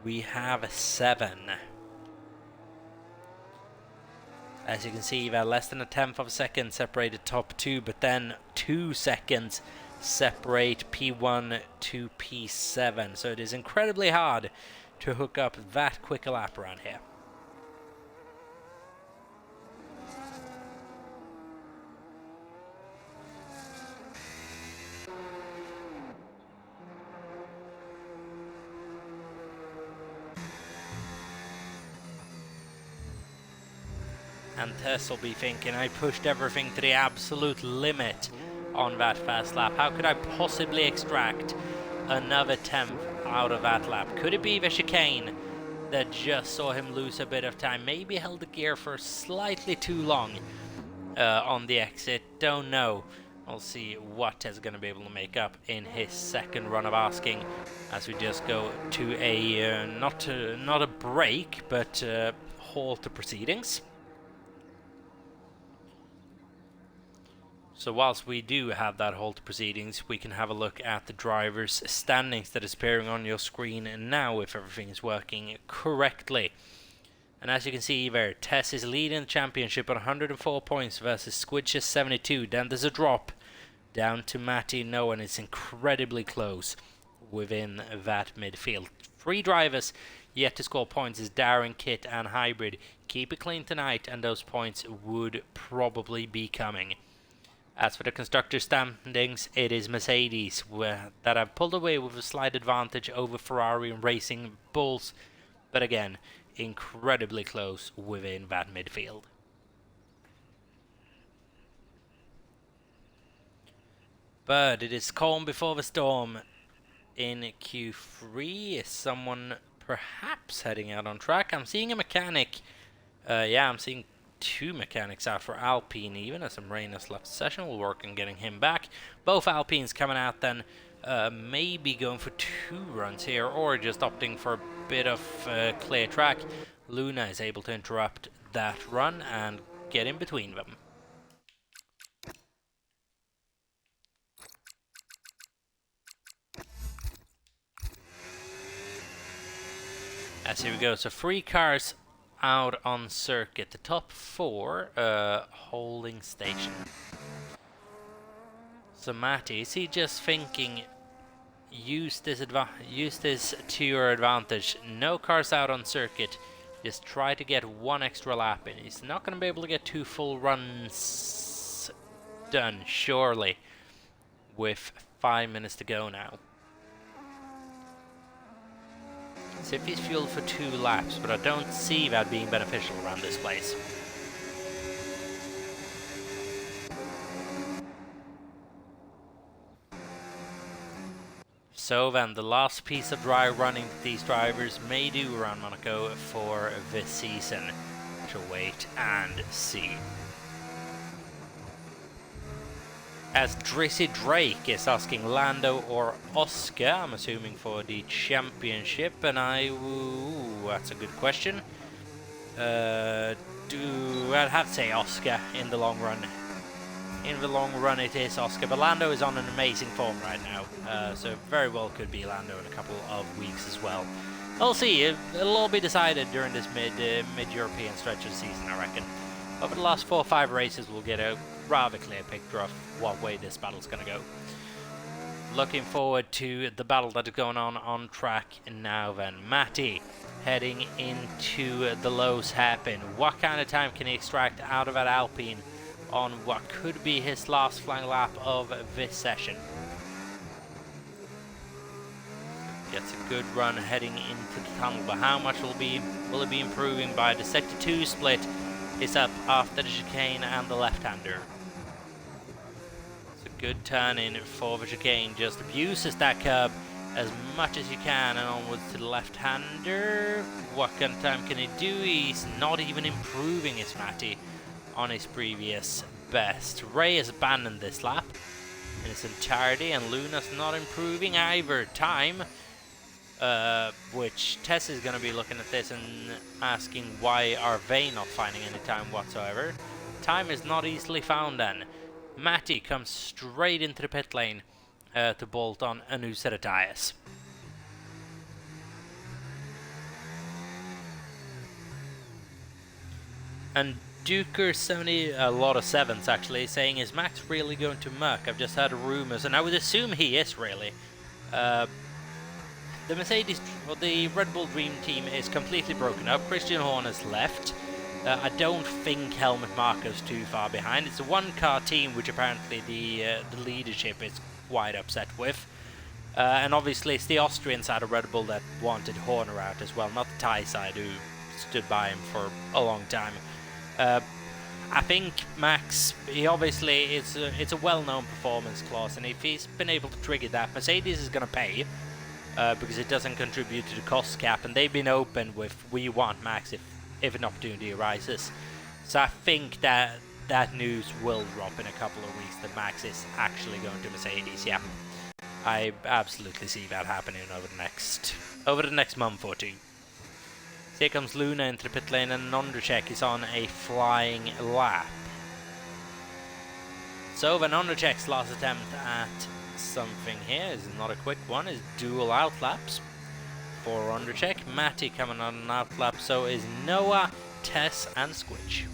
Speaker 1: we have 7. As you can see, they're less than a 1/10 of a second separated top 2, but then 2 seconds separate P1 to P7. So it is incredibly hard to hook up that quick a lap around here. And Tess will be thinking, I pushed everything to the absolute limit on that first lap. How could I possibly extract another 10th out of that lap? Could it be the chicane that just saw him lose a bit of time? Maybe held the gear for slightly too long on the exit. Don't know. We'll see what Tess is going to be able to make up in his second run of asking, as we just go to a not a break, but halt to proceedings. So whilst we do have that halt proceedings, we can have a look at the drivers' standings that is appearing on your screen now, if everything is working correctly. And as you can see there, Tess is leading the championship on 104 points versus Squidge's 72. Then there's a drop down to Matty and Noah, and it's incredibly close within that midfield. 3 drivers yet to score points is Darren, Kit and Hybrid. Keep it clean tonight and those points would probably be coming. As for the constructor standings, it is Mercedes that have pulled away with a slight advantage over Ferrari and Racing Bulls, but again, incredibly close within that midfield. But it is calm before the storm in Q3. Is someone perhaps heading out on track? I'm seeing a mechanic. Yeah, I'm seeing 2 mechanics out for Alpine, even as some rain has left session. We'll work on getting him back. Both Alpines coming out then, maybe going for 2 runs here, or just opting for a bit of clear track. Luna is able to interrupt that run and get in between them. As here we go, so 3 cars out on circuit, the top 4 holding station. So Matty, is he just thinking use this to your advantage? No cars out on circuit, just try to get 1 extra lap in. He's not going to be able to get 2 full runs done, surely, with 5 minutes to go now. See if he's fueled for 2 laps, but I don't see that being beneficial around this place. So then, the last piece of dry running that these drivers may do around Monaco for this season. To wait and see. As Drissy Drake is asking Lando or Oscar, I'm assuming for the championship, and that's a good question. I'd have to say Oscar in the long run. In the long run it is Oscar, but Lando is on an amazing form right now, so very well could be Lando in a couple of weeks as well. We'll see, it'll all be decided during this mid-European stretch of the season, I reckon. Over the last 4 or 5 races we'll get a rather clear picture of what way this battle's going to go. Looking forward to the battle that is going on track now then. Matty heading into the Lowe's hairpin. What kind of time can he extract out of that Alpine on what could be his last flying lap of this session? Gets a good run heading into the tunnel, but how much will it be improving by the Sector 2 split is up after the chicane and the left-hander. It's a good turn in for the chicane, just abuses that curb as much as you can and onwards to the left-hander. What kind of time can he do? He's not even improving his Matty on his previous best. Ray has abandoned this lap in its entirety, and Luna's not improving either. Time, which Tess is going to be looking at this and asking why are they not finding any time whatsoever. Time is not easily found then. Matty comes straight into the pit lane to bolt on a new set of tyres. And Duker70, a lot of 7s actually, saying, is Max really going to Merc? I've just heard rumours, and I would assume he is really. The Mercedes, well, the Red Bull Dream Team is completely broken up. Christian Horner's left. I don't think Helmut Marko's too far behind. It's a one-car team, which apparently the leadership is quite upset with. And obviously it's the Austrian side of Red Bull that wanted Horner out as well, not the Thai side who stood by him for a long time. I think Max, he obviously, it's a well-known performance clause, and if he's been able to trigger that, Mercedes is going to pay, because it doesn't contribute to the cost cap, and they've been open with, we want Max if an opportunity arises. So I think that news will drop in a couple of weeks, that Max is actually going to Mercedes, yeah. I absolutely see that happening over the next month or two. Here comes Luna into the pit lane, and Ondrejek is on a flying lap. So Van Ondrejek's last attempt at something here is not a quick one, is dual outlaps for Ondrejek. Matty coming on an outlap, so is Noah, Tess and Squitch.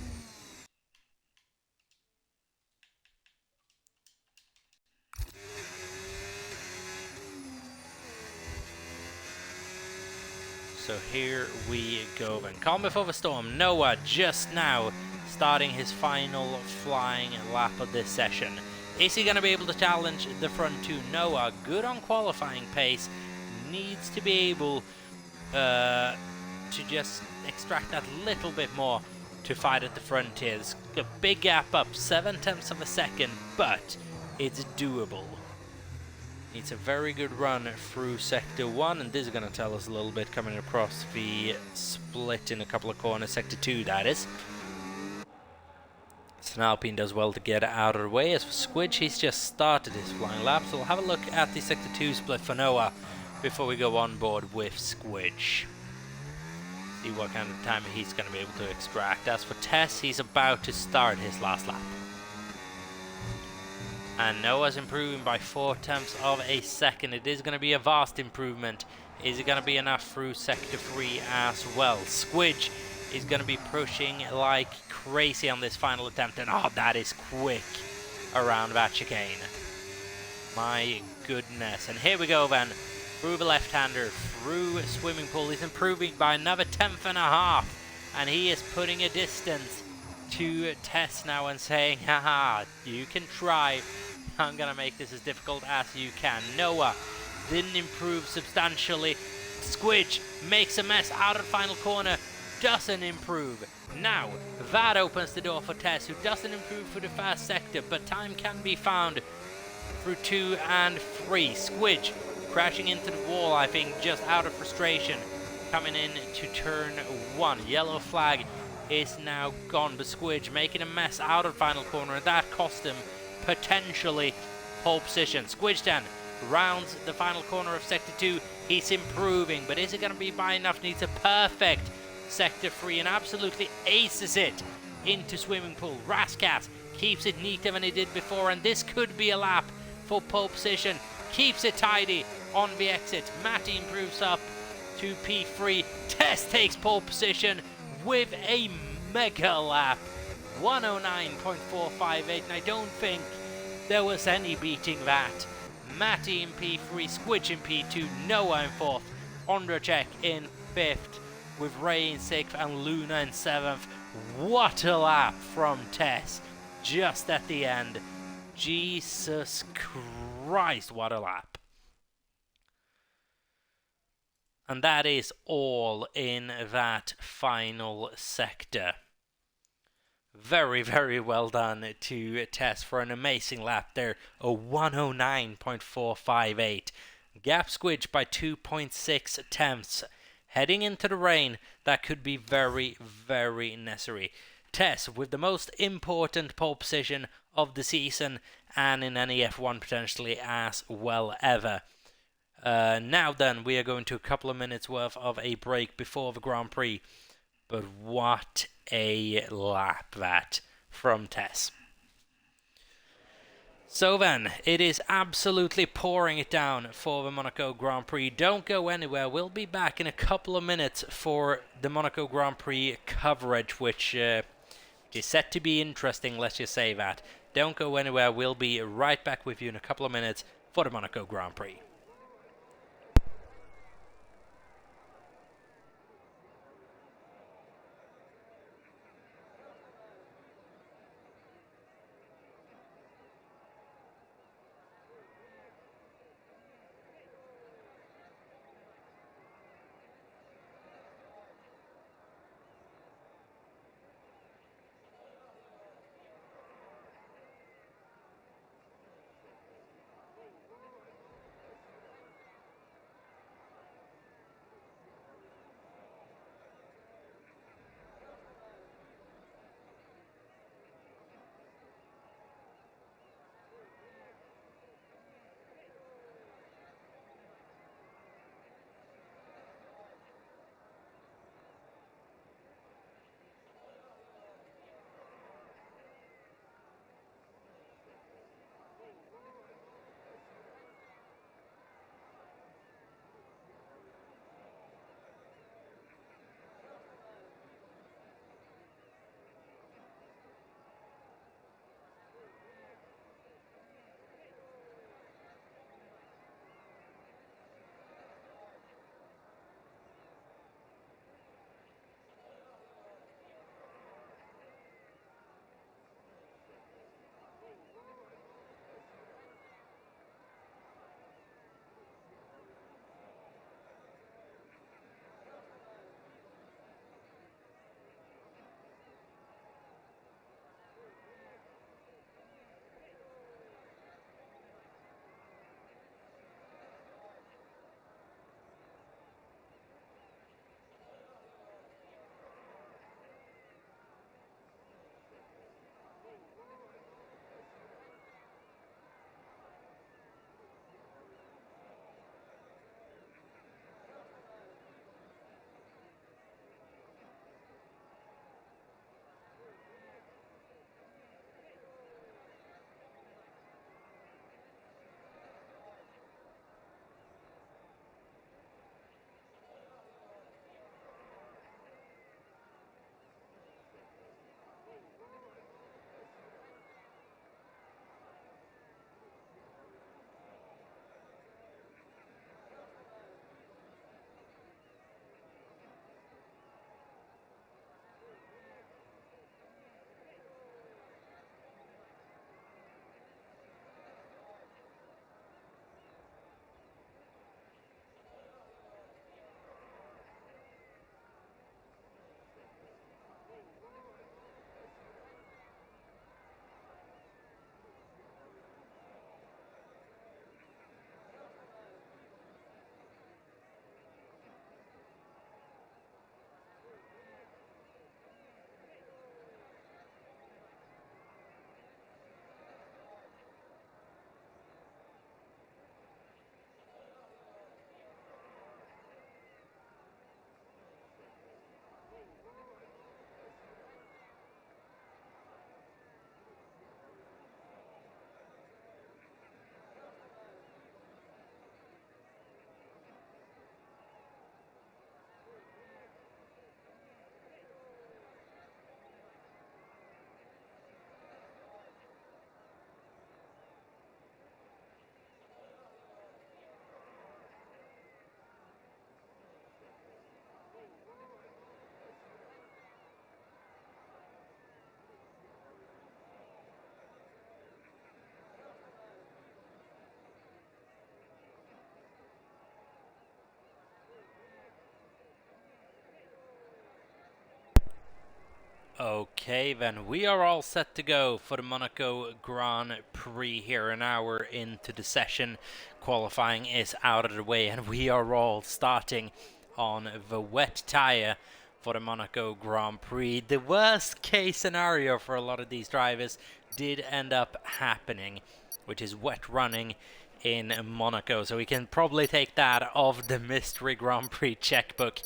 Speaker 1: So here we go then. Calm before the storm. Noah just now starting his final flying lap of this session. Is he going to be able to challenge the front two? Noah, good on qualifying pace, needs to be able to just extract that little bit more to fight at the front here. There's a big gap up, 0.7 of a second, but it's doable. It's a very good run through Sector 1, and this is going to tell us a little bit coming across the split in a couple of corners, Sector 2 that is. So Alpine does well to get out of the way. As for Squidge, he's just started his flying lap, so we'll have a look at the Sector 2 split for Noah before we go on board with Squidge. See what kind of time he's going to be able to extract. As for Tess, he's about to start his last lap. And Noah's improving by 0.4 of a second. It is going to be a vast improvement. Is it going to be enough through Sector 3 as well? Squidge is going to be pushing like crazy on this final attempt. And oh, that is quick around that chicane. My goodness. And here we go then. Through the left-hander, through swimming pool. He's improving by another 1/10.5. And he is putting a distance to Tess now and saying, haha, you can try. I'm gonna make this as difficult as you can. Noah didn't improve substantially. Squidge makes a mess out of the final corner, doesn't improve. Now, that opens the door for Tess, who doesn't improve for the first sector, but time can be found through 2 and 3. Squidge crashing into the wall, I think, just out of frustration. Coming in to turn 1. Yellow flag is now gone, but Squidge making a mess out of the final corner, and that cost him potentially pole position. Squidge then rounds the final corner of Sector 2. He's improving, but is it going to be by enough? Needs a perfect Sector 3 and absolutely aces it into swimming pool. Rascat keeps it neater than he did before, and this could be a lap for pole position. Keeps it tidy on the exit. Matty improves up to P3. Tess takes pole position with a mega lap. 109.458, and I don't think there was any beating that. Matty in P3, Squidge in P2, Noah in 4th, Ondracek in 5th, with Ray in 6th and Luna in 7th. What a lap from Tess just at the end. Jesus Christ, what a lap. And that is all in that final sector. Very, very well done to Tess for an amazing lap there. A 109.458. Gap Squidge by 2.6 tenths. Heading into the rain, that could be very, very necessary. Tess with the most important pole position of the season and in NEF1 potentially as well ever. Now then, we are going to a couple of minutes worth of a break before the Grand Prix. But what a lap that from Tess. So then, it is absolutely pouring it down for the Monaco Grand Prix. Don't go anywhere. We'll be back in a couple of minutes for the Monaco Grand Prix coverage, which is set to be interesting, let's just say that. Don't go anywhere. We'll be right back with you in a couple of minutes for the Monaco Grand Prix. Okay, then we are all set to go for the Monaco Grand Prix here. An hour into the session, qualifying is out of the way, and we are all starting on the wet tyre for the Monaco Grand Prix. The worst case scenario for a lot of these drivers did end up happening, which is wet running in Monaco. So we can probably take that off the Mystery Grand Prix checkbook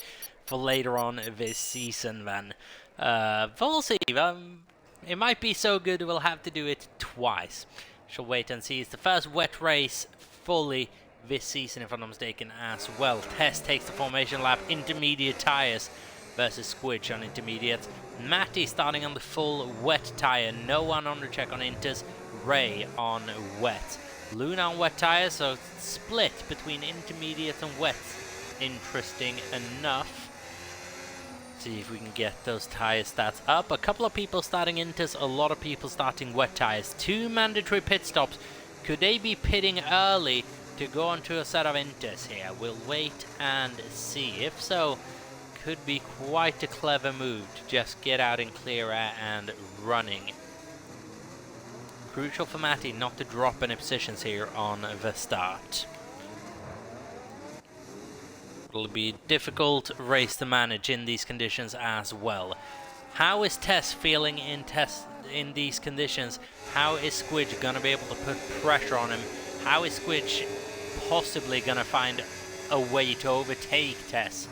Speaker 1: for later on this season then. We'll see. It might be so good we'll have to do it twice. Shall wait and see. It's the first wet race fully this season, if I'm not mistaken, as well. Test takes the formation lap, intermediate tyres versus Squidge on intermediate. Matty starting on the full wet tyre. No one on the check on inters. Ray on wet. Luna on wet tyres, so split between intermediate and wet. Interesting enough. See if we can get those tyre stats up. A couple of people starting inters, a lot of people starting wet tyres. 2 mandatory pit stops. Could they be pitting early to go onto a set of inters here? We'll wait and see. If so, could be quite a clever move to just get out in clear air and running. Crucial for Matty not to drop any positions here on the start. It'll be a difficult race to manage in these conditions as well. How is Tess feeling in these conditions? How is Squidge going to be able to put pressure on him? How is Squidge possibly going to find a way to overtake Tess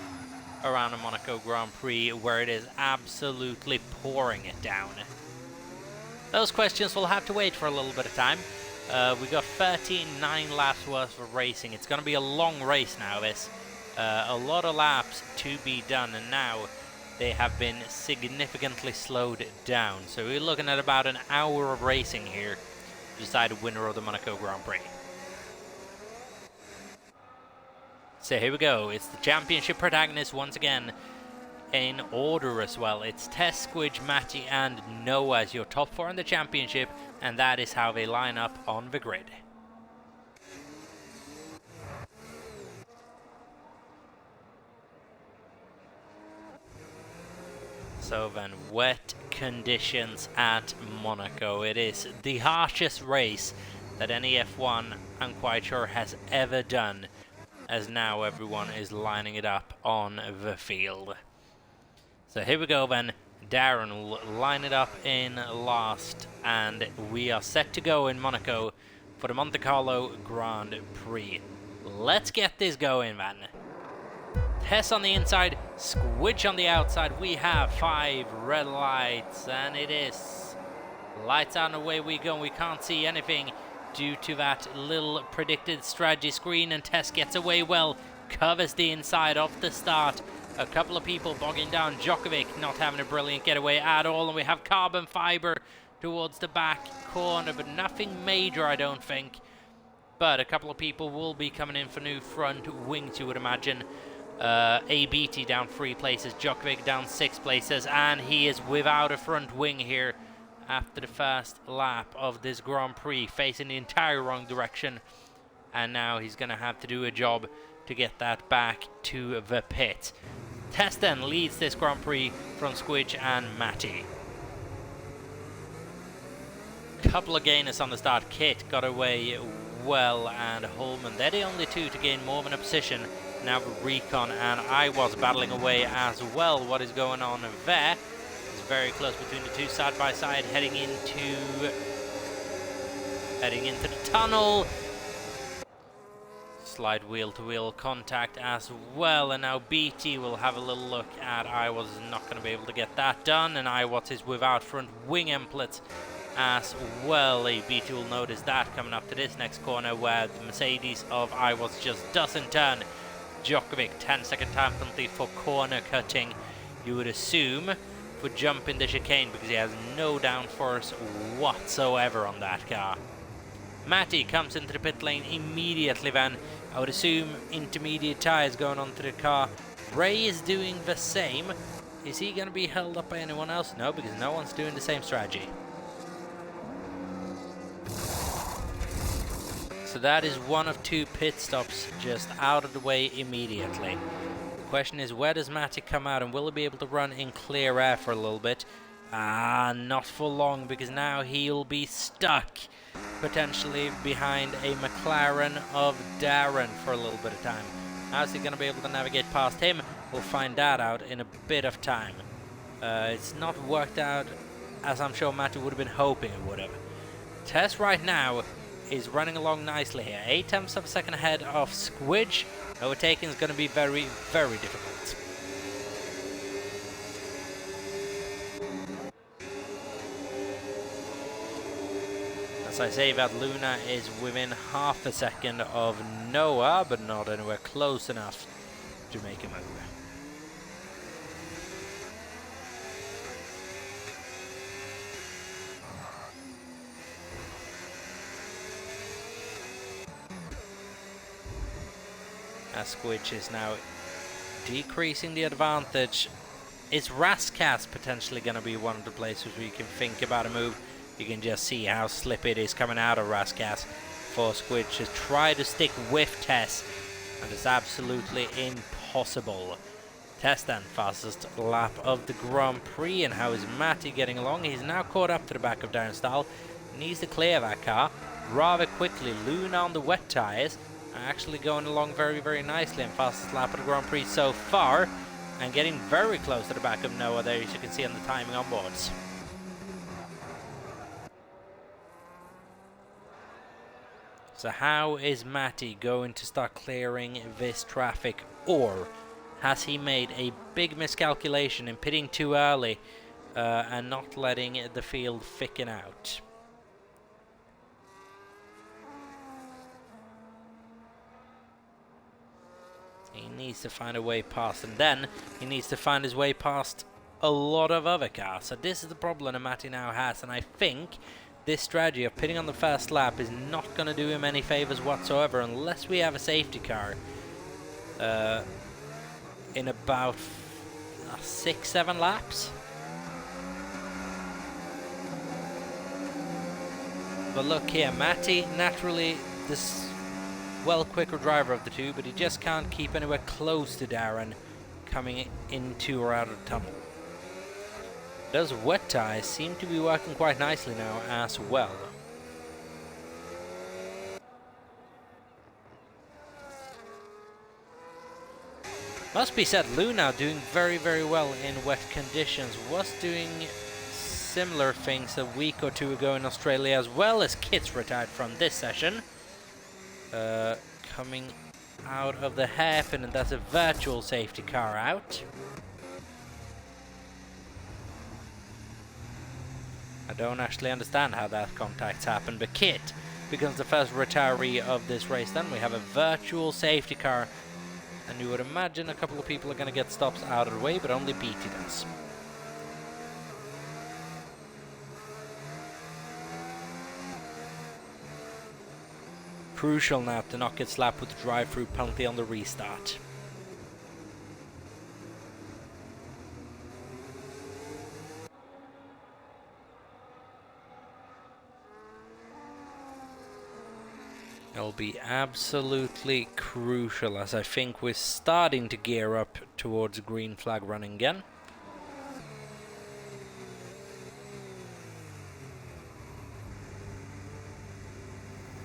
Speaker 1: around the Monaco Grand Prix where it is absolutely pouring it down? Those questions will have to wait for a little bit of time. We got 39 laps worth of racing. It's going to be a long race now, this. A lot of laps to be done, and now they have been significantly slowed down. So we're looking at about an hour of racing here to decide the winner of the Monaco Grand Prix. So here we go. It's the championship protagonists once again in order as well. It's Tess, Squidge, Matty and Noah as your top 4 in the championship, and that is how they line up on the grid. So then, wet conditions at Monaco. It is the harshest race that NEF1, I'm quite sure, has ever done, as now everyone is lining it up on the field. So here we go then. Darren will line it up in last, and we are set to go in Monaco for the Monte Carlo Grand Prix. Let's get this going then. Tess on the inside, Squidge on the outside. We have 5 red lights, and it is lights out and away we go. We can't see anything due to that little predicted strategy screen, and Tess gets away well, covers the inside off the start. A couple of people bogging down. Djokovic not having a brilliant getaway at all, and we have carbon fiber towards the back corner, but nothing major, I don't think. But a couple of people will be coming in for new front wings, you would imagine. ABT down 3 places, Djokovic down 6 places, and he is without a front wing here after the first lap of this Grand Prix, facing the entire wrong direction, and now he's going to have to do a job to get that back to the pit. Tess then leads this Grand Prix from Squidge and Matty. Couple of gainers on the start. Kit got away well, and Holman, they're the only 2 to gain more than a position. Now Recon and I was battling away as well. What is going on there? It's very close between the 2 side by side, heading into the tunnel. Slight wheel-to-wheel contact as well, and now BT will have a little look at Iwas. Is not going to be able to get that done, and Iwas is without front wing emplets as well. BT will notice that coming up to this next corner where the Mercedes of Iwas just doesn't turn. Djokovic, 10-second time penalty for corner cutting, you would assume, for jumping the chicane, because he has no downforce whatsoever on that car. Matty comes into the pit lane immediately then. I would assume intermediate tyres going onto the car. Ray is doing the same. Is he going to be held up by anyone else? No, because no one's doing the same strategy. So that is one of 2 pit stops just out of the way immediately. The question is, where does Matty come out, and will he be able to run in clear air for a little bit? Not for long, because now he'll be stuck potentially behind a McLaren of Darren for a little bit of time. How's he going to be able to navigate past him? We'll find that out in a bit of time. It's not worked out as I'm sure Matty would have been hoping it would have. Tess right now is running along nicely here. 8/10 of a second ahead of Squidge. Overtaking is going to be very, very difficult. As I say that, Luna is within half a second of Noah, but not anywhere close enough to make him over. As Squidge is now decreasing the advantage. Is Rascas potentially going to be one of the places where you can think about a move? You can just see how slippy it is coming out of Rascas for Squidge to try to stick with Tess, and it's absolutely impossible. Tess then, fastest lap of the Grand Prix, and how is Matty getting along? He's now caught up to the back of Darren Stahl. Needs to clear that car rather quickly. Luna on the wet tyres actually going along very, very nicely, and fastest lap of the Grand Prix so far, and getting very close to the back of Noah there, as you can see on the timing on boards. So how is Matty going to start clearing this traffic, or has he made a big miscalculation in pitting too early and not letting the field thicken out? He needs to find a way past, and then he needs to find his way past a lot of other cars. So this is the problem that Matty now has, and I think this strategy of pitting on the first lap is not going to do him any favors whatsoever unless we have a safety car in about 6-7 laps. But look here, Matty, naturally this well quicker driver of the two, but he just can't keep anywhere close to Darren coming into or out of the tunnel. Those wet tyres seem to be working quite nicely now as well. Must be said, Luna doing very, very well in wet conditions. Was doing similar things a week or two ago in Australia, as well as Kit's retired from this session. Coming out of the hairpin, and that's a virtual safety car out. I don't actually understand how that contact's happened, but Kit becomes the first retiree of this race. Then we have a virtual safety car, and you would imagine a couple of people are going to get stops out of the way, but only Beatty does. Crucial now to not get slapped with the drive-through penalty on the restart. It'll be absolutely crucial, as I think we're starting to gear up towards green flag running again.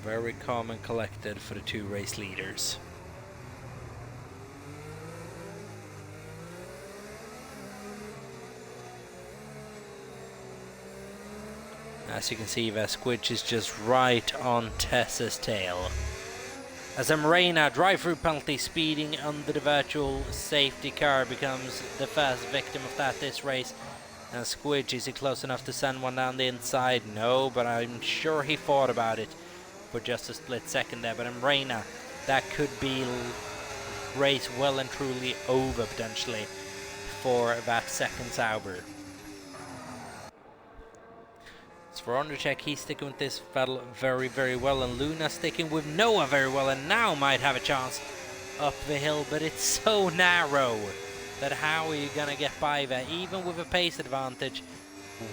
Speaker 1: Very calm and collected for the two race leaders. As you can see, Squidge is just right on Tess's tail. As Morena, drive-through penalty, speeding under the virtual safety car, becomes the first victim of that this race. And Squidge, is he close enough to send one down the inside? No, but I'm sure he thought about it for just a split second there. But Morena, that could be race well and truly over potentially for that second Sauber. For Undercheck, he's sticking with this battle very, very well, and Luna sticking with Noah very well, and now might have a chance up the hill, but it's so narrow that how are you going to get by there? Even with a pace advantage,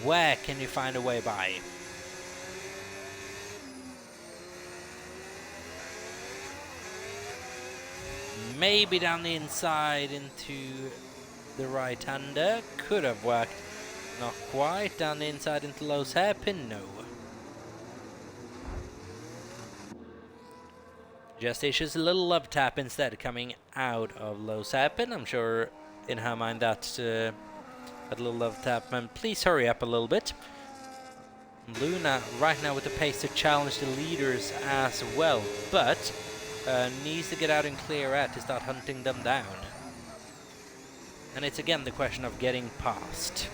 Speaker 1: where can you find a way by? Maybe down the inside into the right-hander, could have worked. Not quite. Down the inside into Lowe's hairpin, no. Just issues a little love tap instead, coming out of Lowe's hairpin. I'm sure in her mind that a little love tap meant please hurry up a little bit. Luna right now with the pace to challenge the leaders as well, but needs to get out and clear out to start hunting them down. And it's again the question of getting past.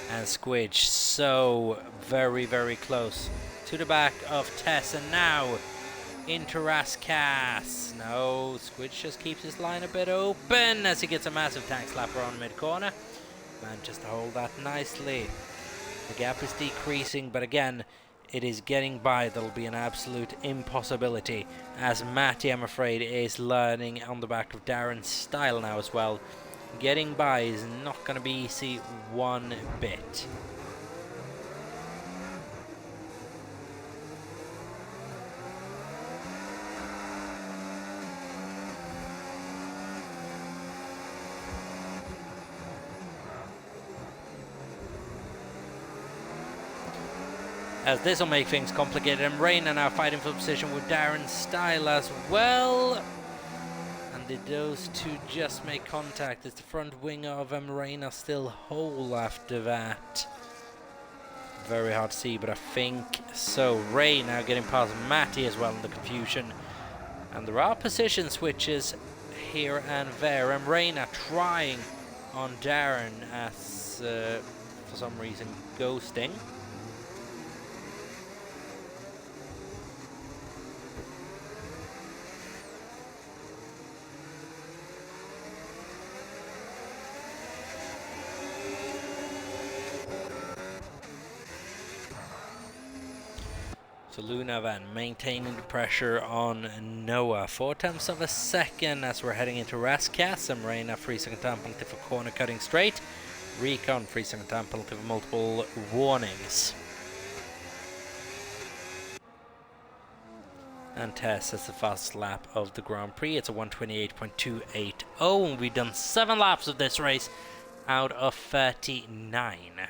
Speaker 1: And Squidge so very, very close to the back of Tess, and now into Raskas. No, Squidge just keeps his line a bit open as he gets a massive tank slapper on mid-corner. Manages to hold that nicely. The gap is decreasing, but again, it is getting by. That'll be an absolute impossibility, as Matty, I'm afraid, is learning on the back of Darren's style now as well. Getting by is not going to be easy one bit. As this will make things complicated, and Rain are now fighting for position with Darren's style as well. Did those two just make contact? Is the front wing of Marina still whole after that? Very hard to see, but I think so. Ray now getting past Matty as well in the confusion. And there are position switches here and there. And Reina trying on Darren as, for some reason, ghosting. So Luna Van maintaining the pressure on Noah. 4/10 of a second as we're heading into Raskas. And Reina 3-second time penalty for corner cutting straight. Recon 3-second time penalty for multiple warnings. And Tess has the fastest lap of the Grand Prix. It's a 1:28.280. And we've done 7 laps of this race out of 39.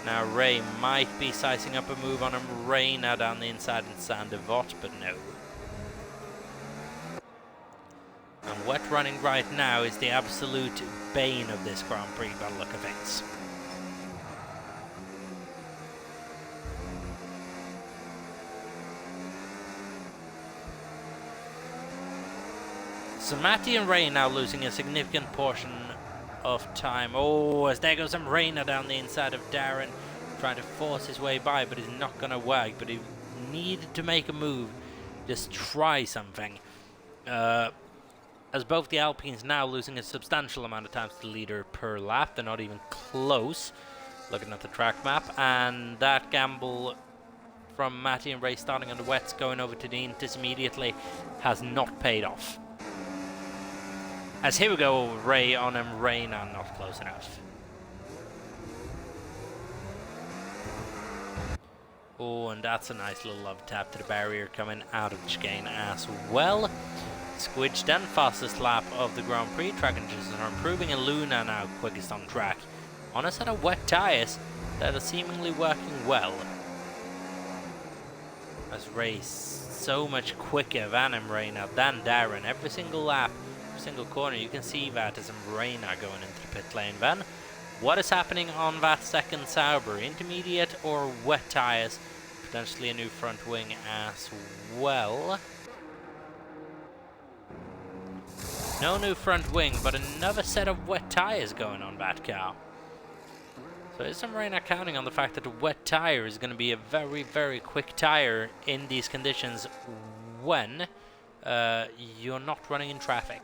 Speaker 1: Now Ray might be sizing up a move on him. Reina down the inside and Sandevot, but no. And wet running right now is the absolute bane of this Grand Prix by the look of things. So Matty and Ray now losing a significant portion of time. Oh, as there goes some Reina down the inside of Darren, trying to force his way by, but it's not going to work. But he needed to make a move, just try something. As both the Alpines now losing a substantial amount of time to the leader per lap. They're not even close, looking at the track map. And that gamble from Matty and Ray starting on the wets, going over to the Intis immediately, has not paid off. As here we go, Ray on him, Reina not close enough. Oh, and that's a nice little love tap to the barrier coming out of the chicane as well. Squidge then fastest lap of the Grand Prix. Track conditions are improving, and Luna now quickest on track. On a set of wet tyres that are seemingly working well. As Ray's so much quicker than Reina than Darren. Every single lap, single corner, you can see that as Reina going into the pit lane then. What is happening on that second Sauber? Intermediate or wet tyres? Potentially a new front wing as well. No new front wing, but another set of wet tyres going on that car. So is Reina counting on the fact that the wet tyre is going to be a very, very quick tyre in these conditions when you're not running in traffic?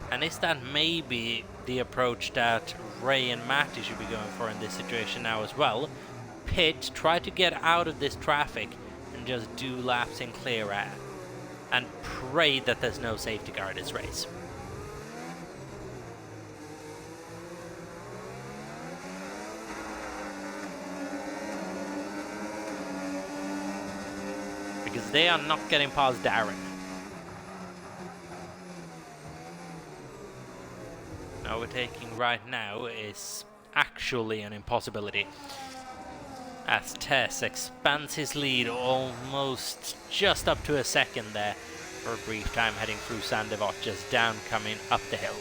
Speaker 1: And is that maybe the approach that Ray and Matty should be going for in this situation now as well? Pit, try to get out of this traffic and just do laps in clear air. and pray that there's no safety car in this race. Because they are not getting past Darren. Overtaking right now is actually an impossibility, as Tess expands his lead almost just up to a second there for a brief time, heading through Sandevot, just down coming up the hill.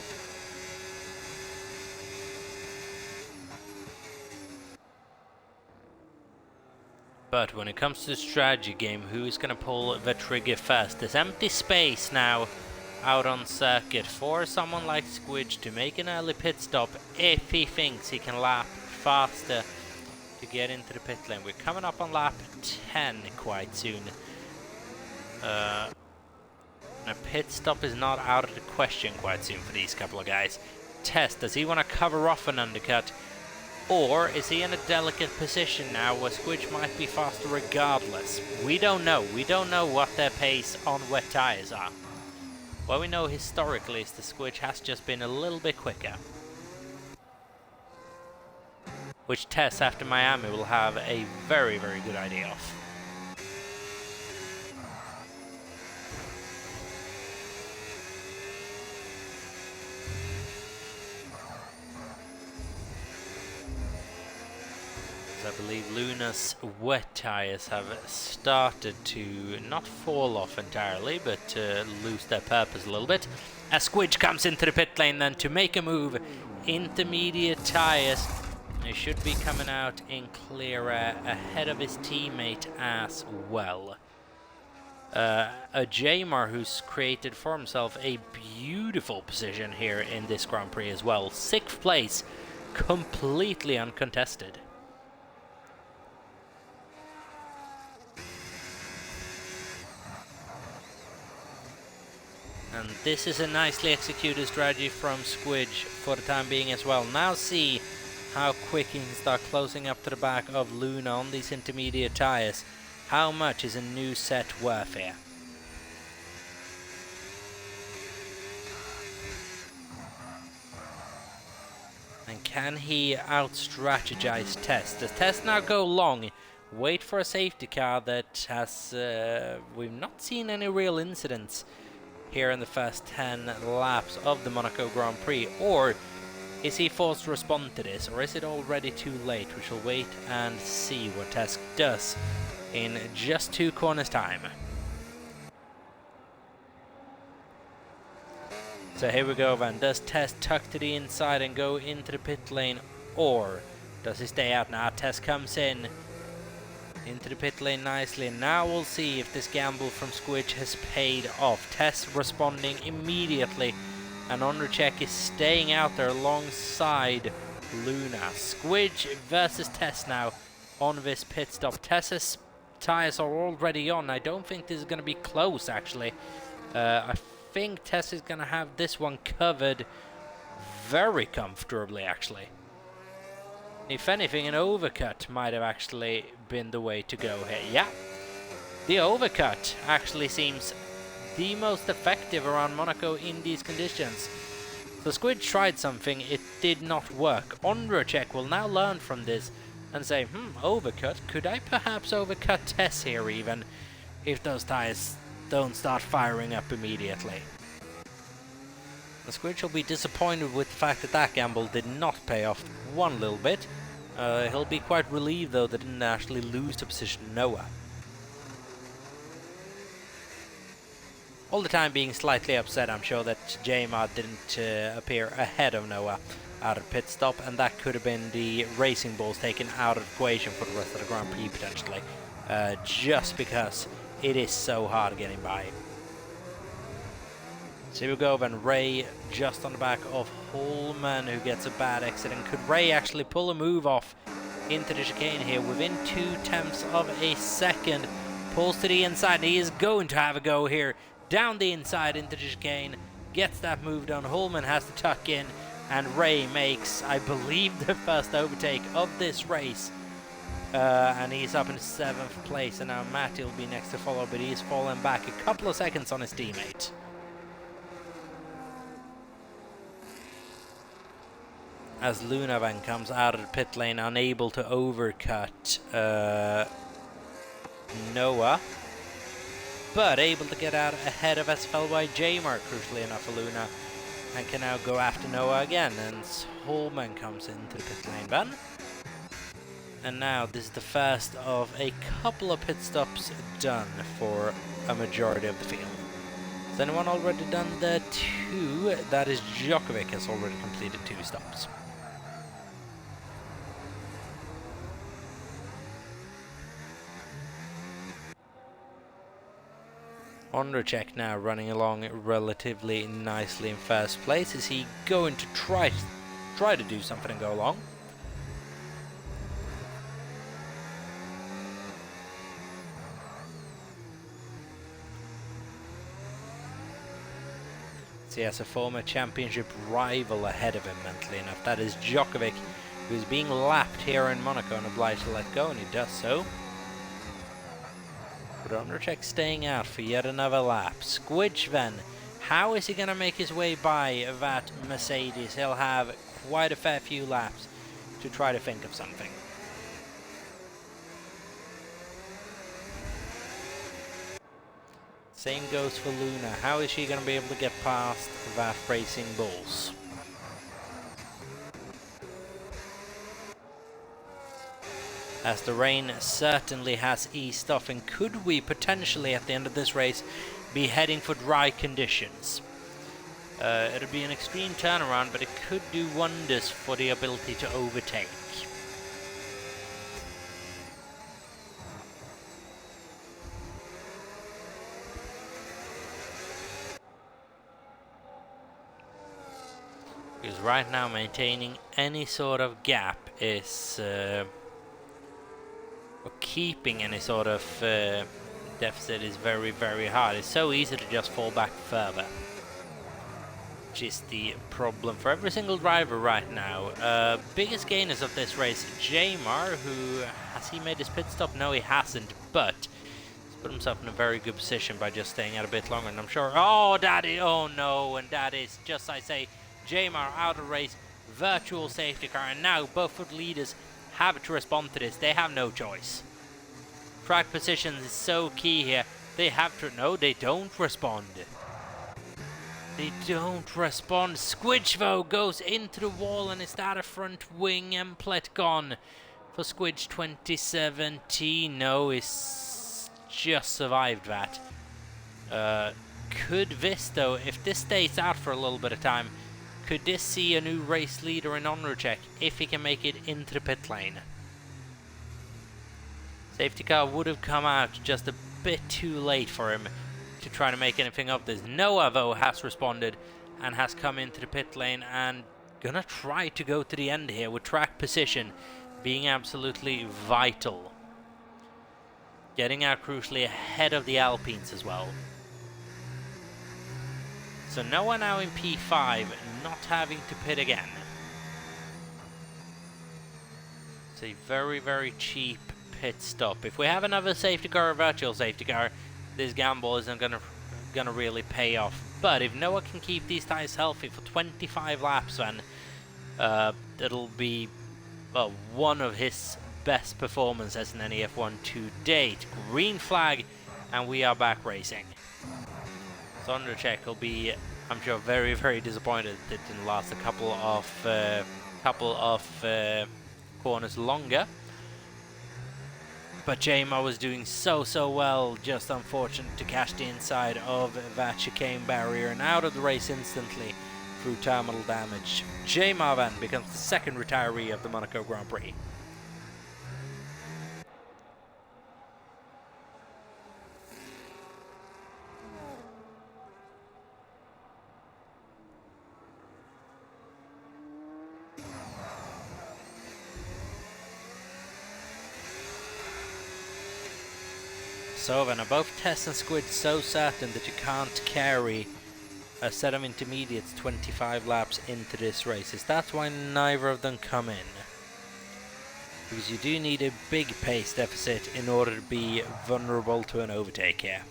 Speaker 1: But when it comes to the strategy game, who's going to pull the trigger first? There's empty space now out on circuit for someone like Squidge to make an early pit stop if he thinks he can lap faster to get into the pit lane. We're coming up on lap 10 quite soon. A pit stop is not out of the question quite soon for these couple of guys. Tess, does he want to cover off an undercut? Or is he in a delicate position now where Squidge might be faster regardless? We don't know. We don't know what their pace on wet tyres are. What we know historically is the Squidge has just been a little bit quicker. Which Tess after Miami will have a very, very good idea of. I believe Luna's wet tyres have started to not fall off entirely, but lose their purpose a little bit. As Squidge comes into the pit lane then to make a move. Intermediate tyres. He should be coming out in clear air ahead of his teammate as well. A Jamar who's created for himself a beautiful position here in this Grand Prix as well. 6th place, completely uncontested. And this is a nicely executed strategy from Squidge for the time being as well. Now see how quick he can start closing up to the back of Luna on these intermediate tyres. How much is a new set worth here? And can he out-strategize Tess? Does Tess now go long? Wait for a safety car that has... we've not seen any real incidents here in the first 10 laps of the Monaco Grand Prix, or is he forced to respond to this, or is it already too late? We shall wait and see what Tess does in just 2 corners time. So here we go then. Does Tess tuck to the inside and go into the pit lane, or does he stay out? Now Tess comes in into the pit lane nicely. Now we'll see if this gamble from Squidge has paid off. Tess responding immediately, and Ondrejek is staying out there alongside Luna. Squidge versus Tess now on this pit stop. Tess's tyres are already on. I don't think this is going to be close actually. I think Tess is going to have this one covered very comfortably actually. If anything, an overcut might have actually been the way to go here. Yeah, the overcut actually seems the most effective around Monaco in these conditions. So Squid tried something, it did not work. Ondrejek will now learn from this and say, overcut? Could I perhaps overcut Tess here even, if those tyres don't start firing up immediately? The Squid will be disappointed with the fact that that gamble did not pay off one little bit. He'll be quite relieved though that didn't actually lose to position Noah. All the time being slightly upset, I'm sure that Jamar didn't appear ahead of Noah out of pit stop, and that could have been the racing balls taken out of the equation for the rest of the Grand Prix potentially, just because it is so hard getting by. So here we go then, Ray just on the back of Holman, who gets a bad exit. And could Ray actually pull a move off into the chicane here within 0.2 of a second? Pulls to the inside, and he is going to have a go here. Down the inside into the chicane, gets that move done. Holman has to tuck in, and Ray makes, I believe, the first overtake of this race. and he's up in 7th place, and now Matty will be next to follow, but he's fallen back a couple of seconds on his teammate. As Luna then comes out of the pit lane, unable to overcut Noah, but able to get out ahead of SFL by Jamar, crucially enough for Luna, and can now go after Noah again, and Holman comes into the pit lane then. And now this is the first of a couple of pit stops done for a majority of the field. Has anyone already done the 2? That is Djokovic has already completed 2 stops. Ondrejek now running along relatively nicely in first place. Is he going to try to do something and go along? He has a former championship rival ahead of him, mentally enough. That is Djokovic, who's being lapped here in Monaco and obliged to let go, and he does so. But Ondrejek staying out for yet another lap. Squidge then, how is he going to make his way by that Mercedes? He'll have quite a fair few laps to try to think of something. Same goes for Luna. How is she going to be able to get past that Racing Bulls? As the rain certainly has eased off, and could we potentially at the end of this race be heading for dry conditions? It'll be an extreme turnaround, but it could do wonders for the ability to overtake. Because right now maintaining any sort of gap is, or keeping any sort of deficit is very, very hard. It's so easy to just fall back further, which is the problem for every single driver right now. Biggest gainers of this race, Jamar, who, has he made his pit stop? No, he hasn't, but he's put himself in a very good position by just staying out a bit longer, and I'm sure, oh no, and that is, just I say, Jamar out of race, virtual safety car, and now both of the leaders have to respond to this. They have no choice. Track positions is so key here. They have to, no, they don't respond. They don't respond. Squidge though goes into the wall, and is that a front wing emplet gone for Squidge 2017? No, he's just survived that. Could this though, if this stays out for a little bit of time, could this see a new race leader in Ondrejek if he can make it into the pit lane? Safety car would have come out just a bit too late for him to try to make anything of this. Noah though has responded and has come into the pit lane and gonna try to go to the end here, with track position being absolutely vital. Getting out crucially ahead of the Alpines as well. So Noah now in P5, not having to pit again. It's a very, very cheap pit stop. If we have another safety car or virtual safety car, this gamble isn't gonna really pay off. But if Noah can keep these tires healthy for 25 laps, then it'll be, well, one of his best performances in NEF1 to date. Green flag, and we are back racing. Ondrejek will be, I'm sure, very, very disappointed that it didn't last a couple of corners longer. But Jamar was doing so well, just unfortunate to catch the inside of that chicane barrier and out of the race instantly through terminal damage. Jamar then becomes the second retiree of the Monaco Grand Prix. So then, are both Tess and Squid so certain that you can't carry a set of intermediates 25 laps into this race? Is that why neither of them come in? because you do need a big pace deficit in order to be vulnerable to an overtake here.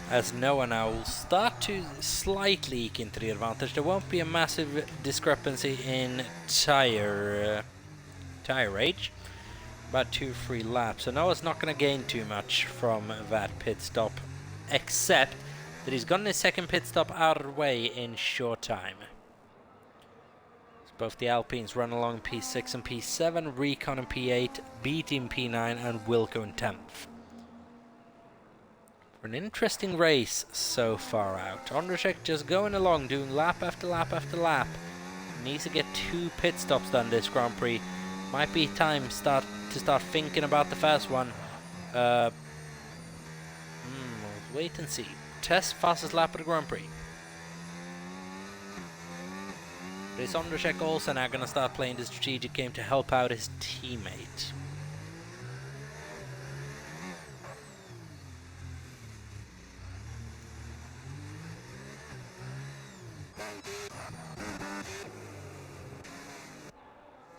Speaker 1: As Noah now will start to slightly eke into the advantage. There won't be a massive discrepancy in tire age. About 2-3 laps. So Noah's not going to gain too much from that pit stop, except that he's gotten his second pit stop out of the way in short time. So both the Alpines run along P6 and P7, Recon in P8, Beatty in P9, and Wilco in 10th. An interesting race so far out. Ondrzejczyk just going along, doing lap after lap after lap. Needs to get 2 pit stops done this Grand Prix. Might be time to start thinking about the first one. Wait and see. Test fastest lap of the Grand Prix. But is Ondrzejczyk also now going to start playing the strategic game to help out his teammate?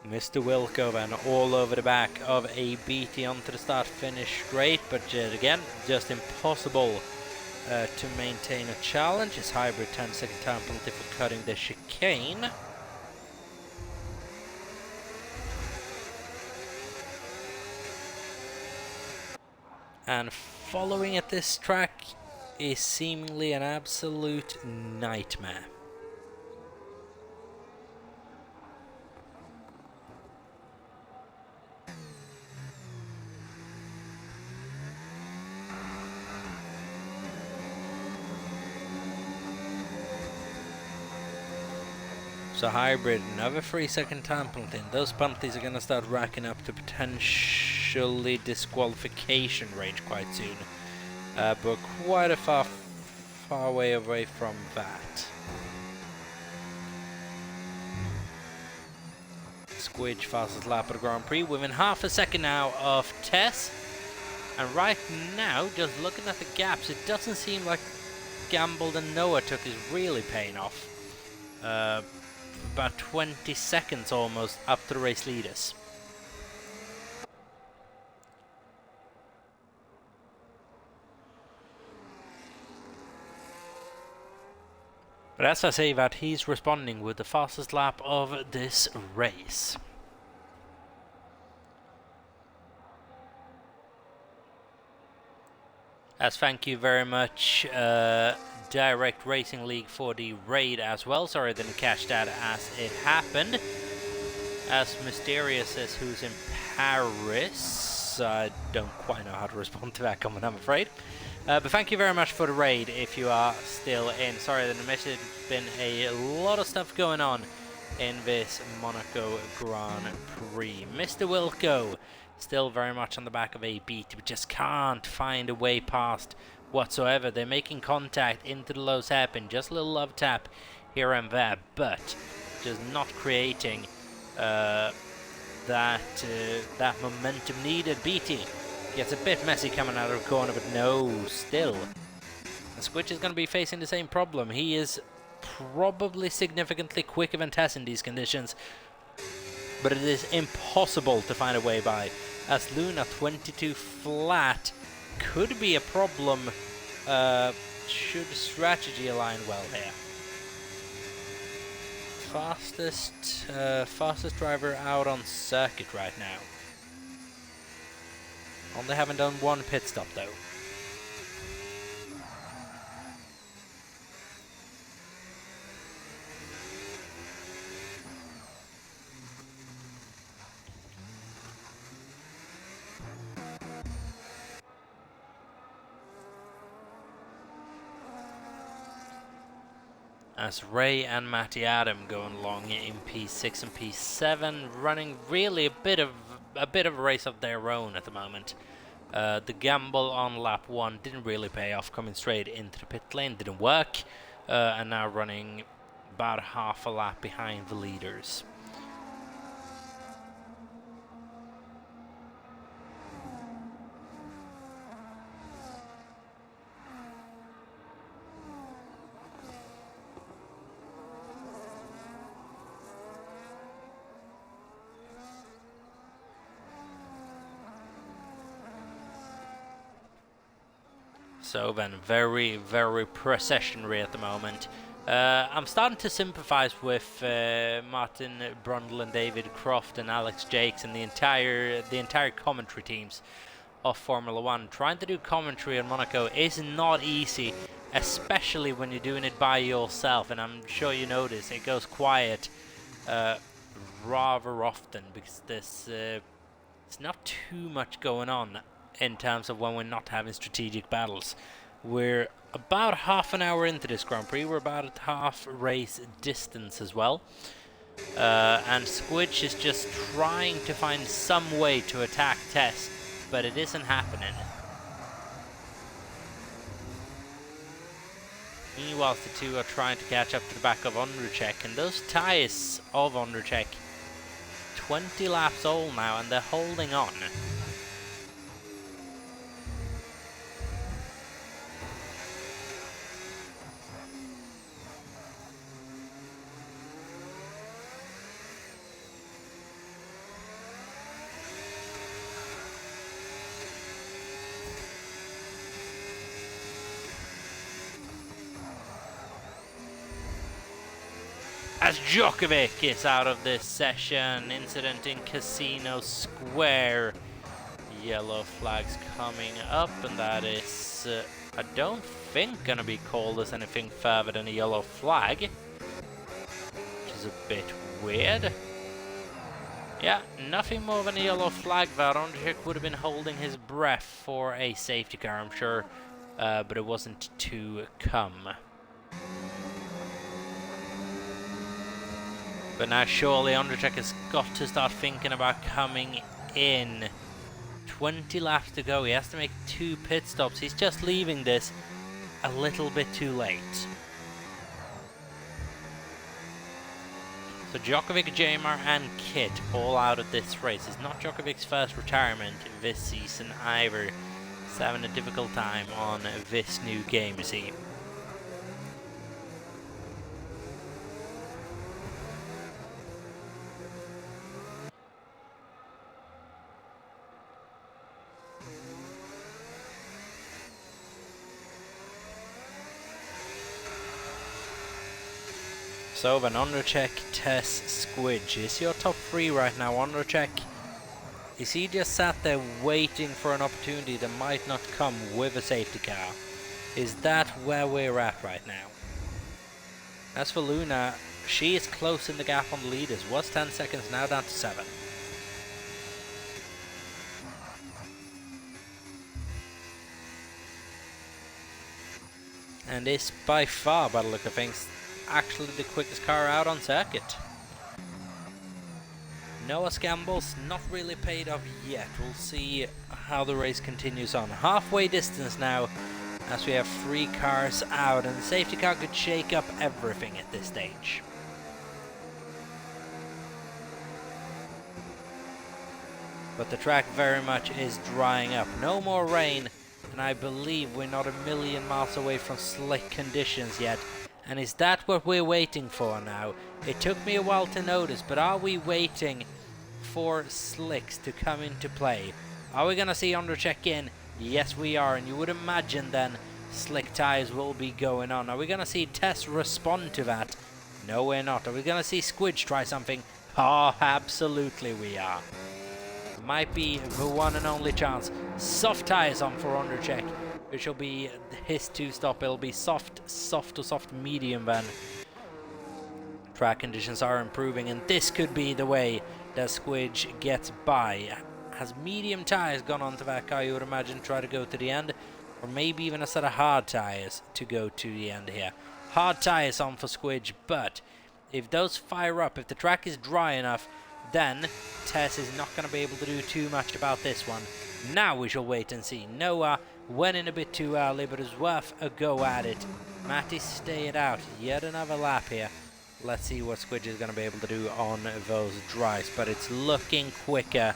Speaker 1: Mr. Wilco then all over the back of a BT onto the start-finish straight, but again, just impossible to maintain a challenge. His hybrid 10-second time penalty for cutting the chicane. And following at this track is seemingly an absolute nightmare. So hybrid, another 3-second time penalty. Those penalties are going to start racking up to potentially disqualification range quite soon. But quite a far way away from that. Squidge fastest lap of the Grand Prix within half a second now of Tess. And right now, just looking at the gaps, it doesn't seem like Gamble and Noah took is really paying off. About 20 seconds almost up to the race leaders. But as I say that, he's responding with the fastest lap of this race. As thank you very much, Direct Racing League, for the raid as well. Sorry I didn't catch that as it happened. As Mysterious says, who's in Paris. I don't quite know how to respond to that comment, I'm afraid. But thank you very much for the raid if you are still in. Sorry that I missed it. It's been a lot of stuff going on in this Monaco Grand Prix. Mr. Wilco still very much on the back of a beat. We just can't find a way past whatsoever. They're making contact into the low hairpin, just a little love tap here and there, but just not creating that momentum needed. BT gets a bit messy coming out of the corner, but no, still. And Squidge is going to be facing the same problem. He is probably significantly quicker than Tess in these conditions, but it is impossible to find a way by, as Luna 22 flat could be a problem should strategy align well here. Fastest driver out on circuit right now. Only haven't done one pit stop though. As Ray and Matty Adam going along in P6 and P7, running really a bit of a race of their own at the moment. The gamble on lap 1 didn't really pay off, coming straight into the pit lane didn't work, and now running about half a lap behind the leaders. So then, very, very processionary at the moment. I'm starting to sympathise with Martin Brundle and David Croft and Alex Jakes and the entire commentary teams of Formula One. Trying to do commentary on Monaco is not easy, especially when you're doing it by yourself. And I'm sure you notice it goes quiet rather often because there's not too much going on in terms of when we're not having strategic battles. We're about half an hour into this Grand Prix. We're about at half race distance as well. And Squidge is just trying to find some way to attack Tess, but it isn't happening. Meanwhile, the two are trying to catch up to the back of Ondrejek, and those tyres of Ondrejek, 20 laps old now, and they're holding on. As Djokovic is out of this session, incident in Casino Square. Yellow flags coming up, and that is, I don't think, gonna be called as anything further than a yellow flag, which is a bit weird. Yeah, nothing more than a yellow flag there. Ondrejek would have been holding his breath for a safety car, I'm sure, but it wasn't to come. But now surely Ondrejek has got to start thinking about coming in. 20 laps to go. He has to make 2 pit stops. He's just leaving this a little bit too late. So Djokovic, Jamar and Kit all out of this race. It's not Djokovic's first retirement this season either. He's having a difficult time on this new game, you see. So then Ondrejek, Tess, Squidge is your top 3 right now. Ondrejek, is he just sat there waiting for an opportunity that might not come with a safety car? Is that where we're at right now? As for Luna, she is closing the gap on the leaders. Was 10 seconds, now down to 7. And is by far, by the look of things, actually the quickest car out on circuit. Noah's gambles not really paid off yet. We'll see how the race continues on. Halfway distance now, as we have 3 cars out, and the safety car could shake up everything at this stage. But the track very much is drying up. No more rain, and I believe we're not a million miles away from slick conditions yet. And is that what we're waiting for now? It took me a while to notice, but are we waiting for slicks to come into play? Are we going to see Ondrejek in? Yes, we are, and you would imagine then slick tyres will be going on. Are we going to see Tess respond to that? No, we're not. Are we going to see Squidge try something? Oh, absolutely we are. Might be the one and only chance. Soft tyres on for Ondrejek, which will be his 2-stop. It'll be soft to soft medium then. Track conditions are improving, and this could be the way that Squidge gets by. Has medium tyres gone onto that car, you would imagine, try to go to the end? Or maybe even a set of hard tyres to go to the end here. Hard tyres on for Squidge, but if those fire up, if the track is dry enough, then Tess is not going to be able to do too much about this one. Now we shall wait and see. Noah went in a bit too early, but it's worth a go at it. Matty stayed out yet another lap here. Let's see what Squidge is going to be able to do on those dries, but it's looking quicker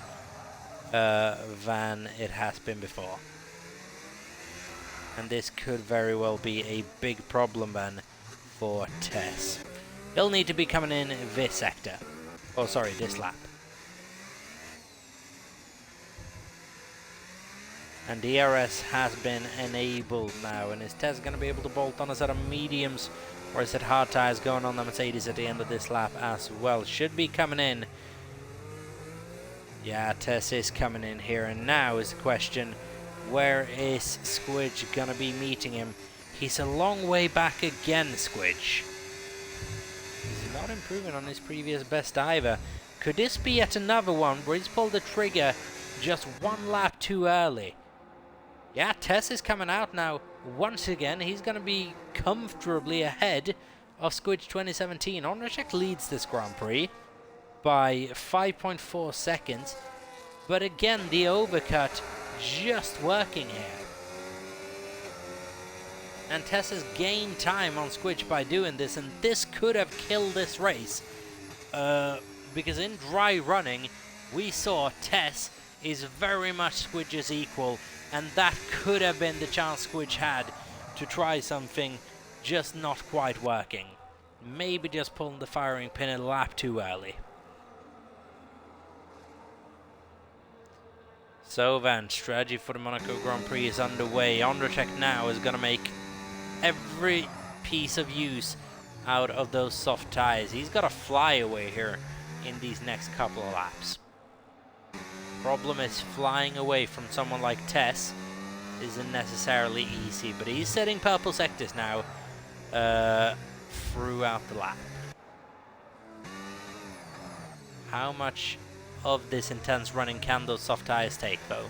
Speaker 1: than it has been before. And this could very well be a big problem then for Tess. He'll need to be coming in this sector. Oh, sorry, this lap. And DRS has been enabled now, and is Tess going to be able to bolt on a set of mediums, or is it hard tires going on the Mercedes at the end of this lap as well? Should be coming in. Yeah, Tess is coming in here, and now is the question, where is Squidge going to be meeting him? He's a long way back again, Squidge. He's not improving on his previous best either. Could this be yet another one where he's pulled the trigger just one lap too early? Yeah, Tess is coming out now. Once again, he's going to be comfortably ahead of Squidge 2017. Ondrzejczyk leads this Grand Prix by 5.4 seconds. But again, the overcut just working here. And Tess has gained time on Squidge by doing this, and this could have killed this race. Because in dry running, we saw Tess is very much Squidge's equal, and that could have been the chance Squidge had to try something, just not quite working. Maybe just pulling the firing pin a lap too early. So then, strategy for the Monaco Grand Prix is underway. Ondrzejczyk now is going to make every piece of use out of those soft tires. He's got to fly away here in these next couple of laps. Problem is, flying away from someone like Tess isn't necessarily easy, but he's setting purple sectors now throughout the lap. How much of this intense running can those soft tires take, though,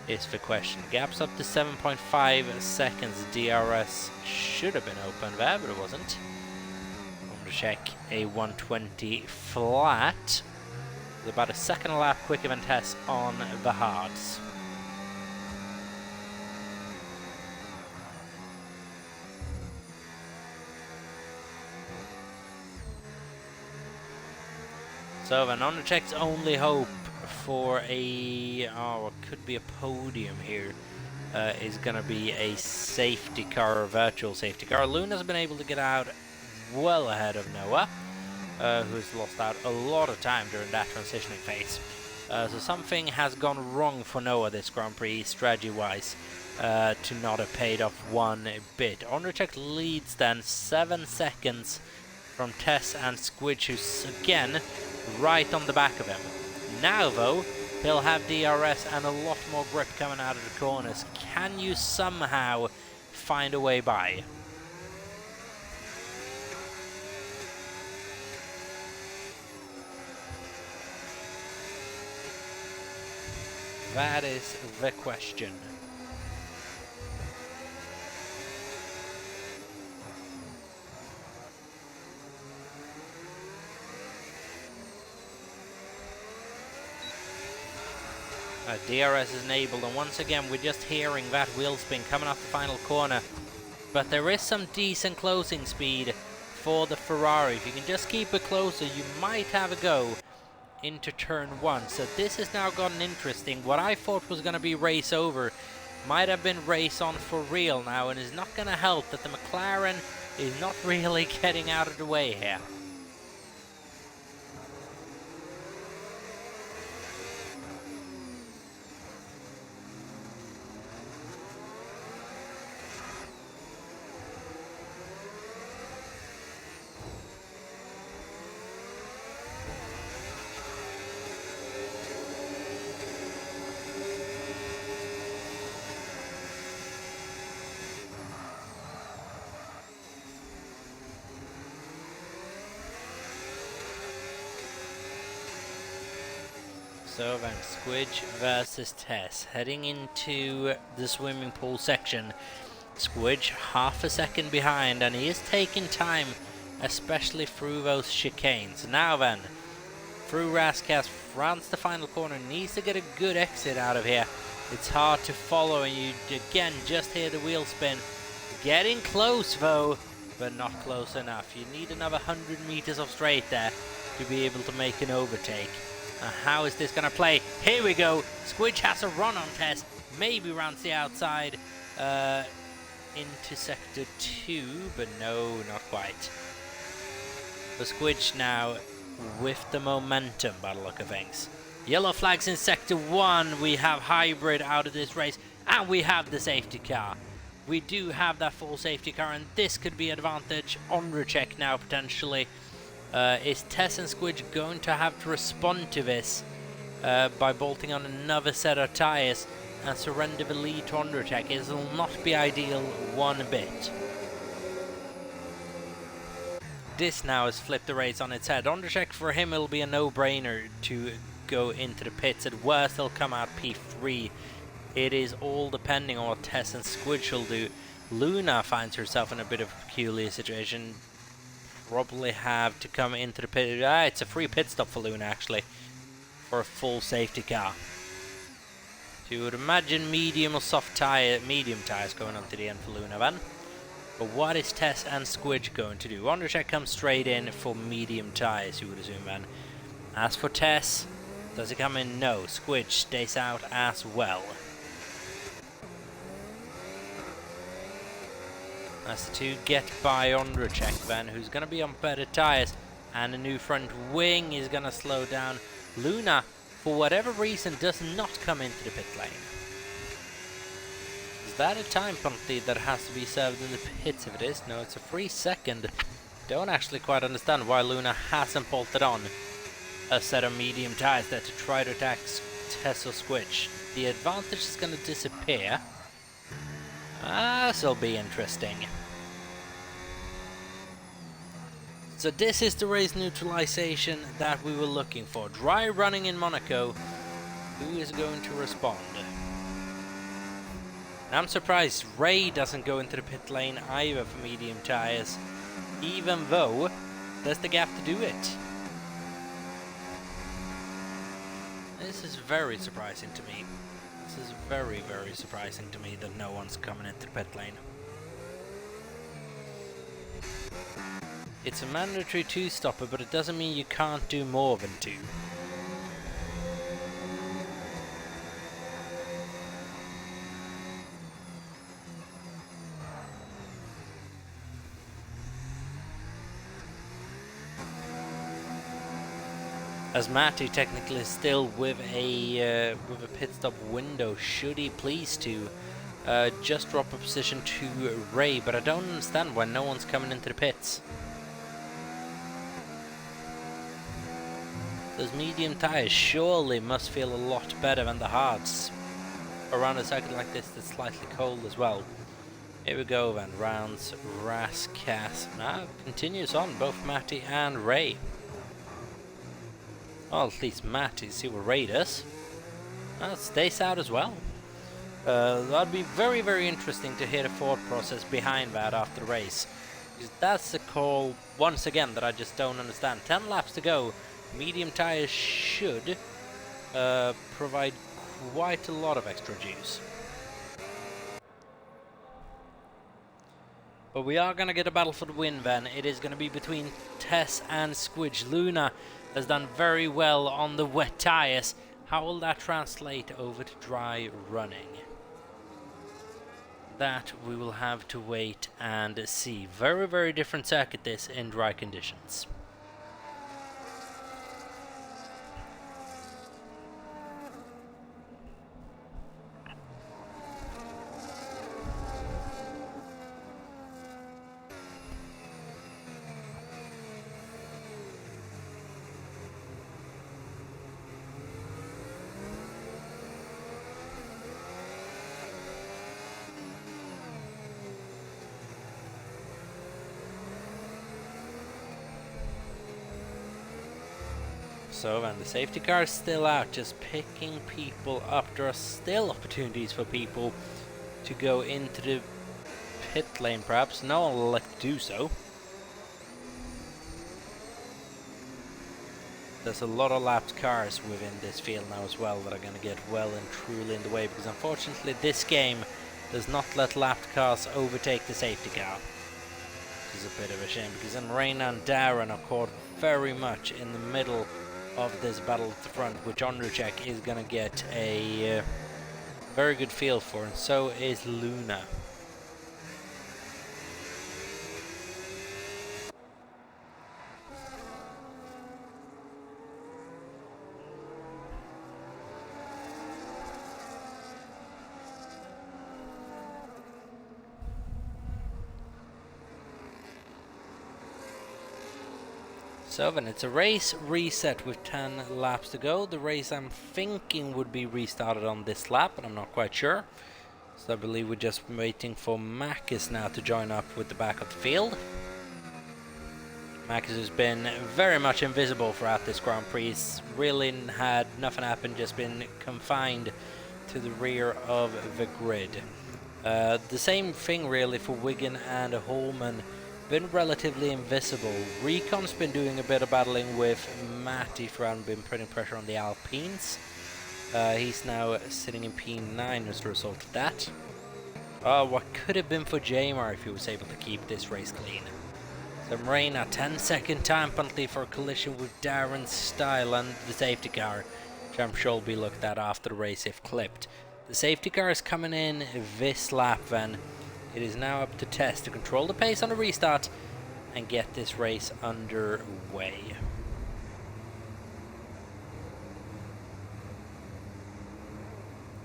Speaker 1: is the question. Gaps up to 7.5 seconds. DRS should have been open there, but it wasn't. I'm going to check a 120 flat. It's about a second lap quicker than Tess on the hards. So then, Ondrzejczyk's only hope for a, what could be a podium here, is going to be a safety car, a virtual safety car. Luna's been able to get out well ahead of Noah, who's lost out a lot of time during that transitioning phase. So something has gone wrong for Noah this Grand Prix, strategy-wise, to not have paid off one bit. Ondrzejczyk leads then 7 seconds from Tess and Squidge, who's again right on the back of him. Now, though, he'll have DRS and a lot more grip coming out of the corners. Can you somehow find a way by? That is the question. DRS is enabled, and once again we're just hearing that wheel spin coming off the final corner. But there is some decent closing speed for the Ferrari. If you can just keep it closer, you might have a go into turn 1. So this has now gotten interesting. What I thought was going to be race over might have been race on for real now, and is not going to help that the McLaren is not really getting out of the way here. So then, Squidge versus Tess. Heading into the swimming pool section. Squidge half a second behind, and he is taking time, especially through those chicanes. Now then, through Raskas, rounds the final corner, needs to get a good exit out of here. It's hard to follow, and you again just hear the wheel spin. Getting close though, but not close enough. You need another 100 meters of straight there to be able to make an overtake. How is this going to play? Here we go. Squidge has a run on Tess. Maybe rounds the outside into sector 2, but no, not quite. The Squidge now with the momentum by the look of things. Yellow flags in Sector 1. We have hybrid out of this race, and we have the safety car. We do have that full safety car, and this could be advantage on recheck now potentially. Is Tess and Squidge going to have to respond to this by bolting on another set of tyres and surrender the lead to Undertech? It will not be ideal one bit. This now has flipped the race on its head. Undertech, for him, it'll be a no-brainer to go into the pits. At worst, he'll come out P3. It is all depending on what Tess and Squidge will do. Luna finds herself in a bit of a peculiar situation. Probably have to come into the pit. It's a free pit stop for Luna, actually, for a full safety car. So you would imagine medium or soft tire, medium tires going on to the end for Luna then. But what is Tess and Squidge going to do? Undercheck comes straight in for medium tires, you would assume then. As for Tess, does he come in? No. Squidge stays out as well. That's to get by Undercheck then, who's going to be on better tires. And a new front wing is going to slow down. Luna, for whatever reason, does not come into the pit lane. Is that a time penalty that has to be served in the pits? If it is, no, it's a free second. Don't actually quite understand why Luna hasn't bolted on a set of medium tires there to try to attack Tess or Squidge. The advantage is going to disappear. This'll be interesting. So this is the race neutralization that we were looking for. Dry running in Monaco. Who is going to respond? And I'm surprised Ray doesn't go into the pit lane either for medium tires, even though there's the gap to do it. This is very surprising to me. This is very, very surprising to me that no one's coming into the pit lane. It's a mandatory 2-stopper, but it doesn't mean you can't do more than 2. As Matty technically is still with a pit stop window, should he please to just drop a position to Ray, but I don't understand why no one's coming into the pits. Those medium tires surely must feel a lot better than the hards around a circuit like this that's slightly cold as well. Here we go then, rounds, Raskas. Now continues on, both Matty and Ray. Well, at least Matty, see what Ray does. Well, stays out as well. That'd be very, very interesting to hear the thought process behind that after the race. Because that's a call, once again, that I just don't understand. 10 laps to go. Medium tires should provide quite a lot of extra juice. But we are going to get a battle for the win then. It is going to be between Tess and Squidge. Luna has done very well on the wet tires. How will that translate over to dry running? That we will have to wait and see. Very, very different circuit this in dry conditions. So, and the safety car is still out, just picking people up. There are still opportunities for people to go into the pit lane, perhaps. No one will elect to do so. There's a lot of lapped cars within this field now as well that are going to get well and truly in the way, because unfortunately this game does not let lapped cars overtake the safety car. Which is a bit of a shame, because then Raina and Darren are caught very much in the middle of this battle at the front, which Ondrejek is going to get a very good feel for, and so is Luna. So then it's a race reset with 10 laps to go. The race I'm thinking would be restarted on this lap, but I'm not quite sure. So I believe we're just waiting for Marcus now to join up with the back of the field. Marcus has been very much invisible throughout this Grand Prix. He's really had nothing happen, just been confined to the rear of the grid. The same thing really for Wigan and Holman. Been relatively invisible. Recon's been doing a bit of battling with Matty throughout and been putting pressure on the Alpines. He's now sitting in P9 as a result of that. What could have been for Jamar if he was able to keep this race clean. So Morena, 10-second time penalty for a collision with Darren Style and the safety car, which I'm sure will be looked at after the race if clipped. The safety car is coming in this lap then. It is now up to Tess to control the pace on the restart and get this race underway.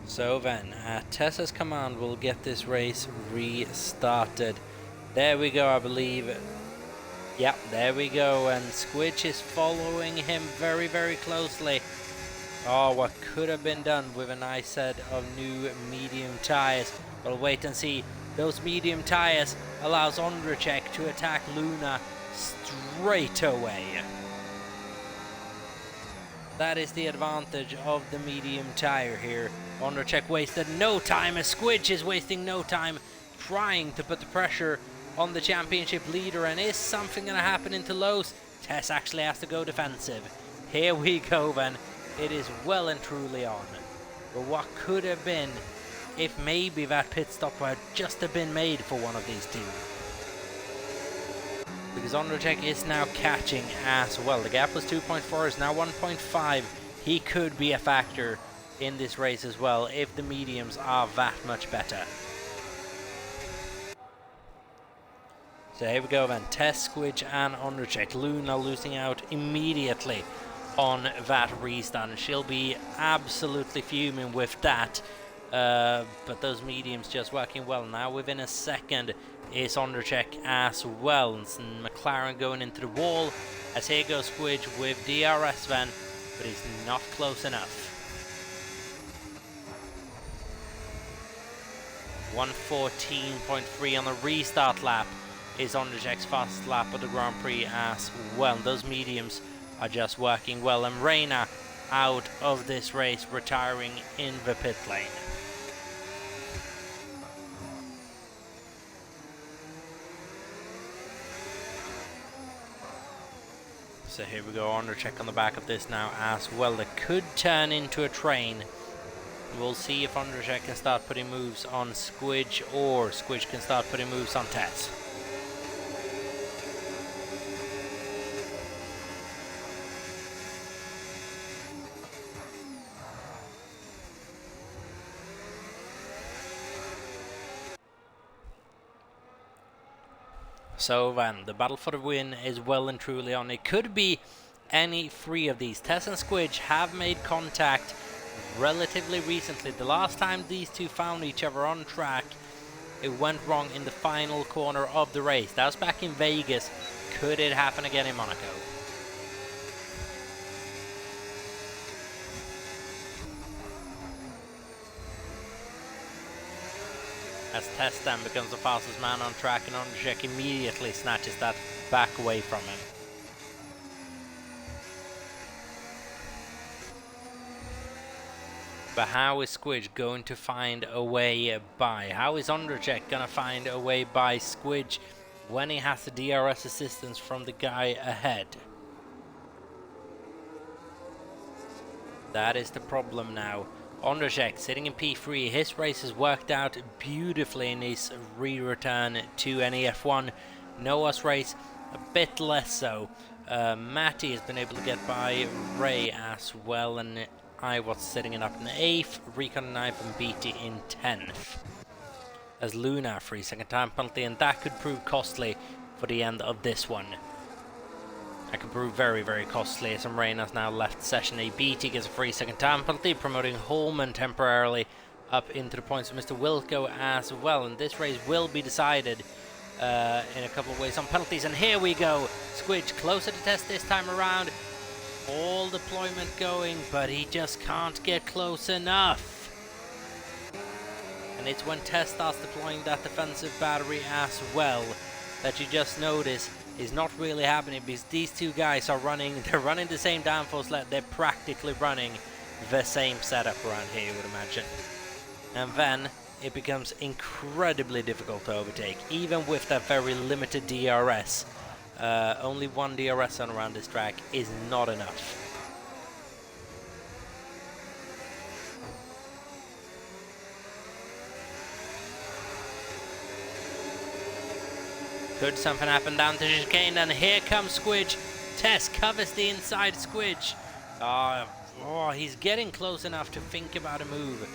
Speaker 1: So then, at Tessa's command, we'll get this race restarted. There we go, I believe. Yep, there we go, and Squidge is following him very, very closely. Oh, what could have been done with a nice set of new medium tyres. We'll wait and see. Those medium tyres allows Ondracek to attack Luna straight away. That is the advantage of the medium tyre here. Ondracek wasted no time as Squidge is wasting no time trying to put the pressure on the championship leader. And is something going to happen into Lowe's? Tess actually has to go defensive. Here we go then. It is well and truly on. But what could have been if maybe that pit stop had just have been made for one of these two. Because Ondracek is now catching as well. The gap was 2.4, is now 1.5. He could be a factor in this race as well if the mediums are that much better. So here we go then. Tess, Squidge and Ondracek. Luna losing out immediately on that restart, and she'll be absolutely fuming with that. But those mediums just working well. Now within a second is Ondracek as well. And McLaren going into the wall as here goes Squidge with DRS then, but he's not close enough. 1:14.3 on the restart lap is Ondracek's fastest lap of the Grand Prix as well. Those mediums are just working well, and Reina out of this race, retiring in the pit lane. So here we go, Ondracek on the back of this now as well. That could turn into a train. We'll see if Ondracek can start putting moves on Squidge, or Squidge can start putting moves on Tess. So then, the battle for the win is well and truly on. It could be any three of these. Tess and Squidge have made contact relatively recently. The last time these two found each other on track, it went wrong in the final corner of the race. That was back in Vegas. Could it happen again in Monaco? As Tess then becomes the fastest man on track, and Ondracek immediately snatches that back away from him. But how is Squidge going to find a way by? How is Ondracek going to find a way by Squidge when he has the DRS assistance from the guy ahead? That is the problem now. Ondracek sitting in P3, his race has worked out beautifully in his re-return to NEF1. Noah's race, a bit less so. Matty has been able to get by Ray as well, and I was sitting in up in 8th, Recon in 9th, and BT in 10th. As Luna, 3-second time penalty, and that could prove costly for the end of this one. That could prove very, very costly, as Rain has now left session. A BT gets a 3-second time penalty, promoting Holman temporarily up into the points of Mr. Wilco as well. And this race will be decided in a couple of ways on penalties. And here we go. Squidge closer to Tess this time around. All deployment going, but he just can't get close enough. And it's when Tess starts deploying that defensive battery as well that you just notice is not really happening, because these two guys are running, they're running the same downforce sled, they're practically running the same setup around here, you would imagine. And then it becomes incredibly difficult to overtake, even with that very limited DRS. Only one DRS on around this track is not enough. Could something happen down to the chicane, and here comes Squidge. Tess covers the inside Squidge. He's getting close enough to think about a move,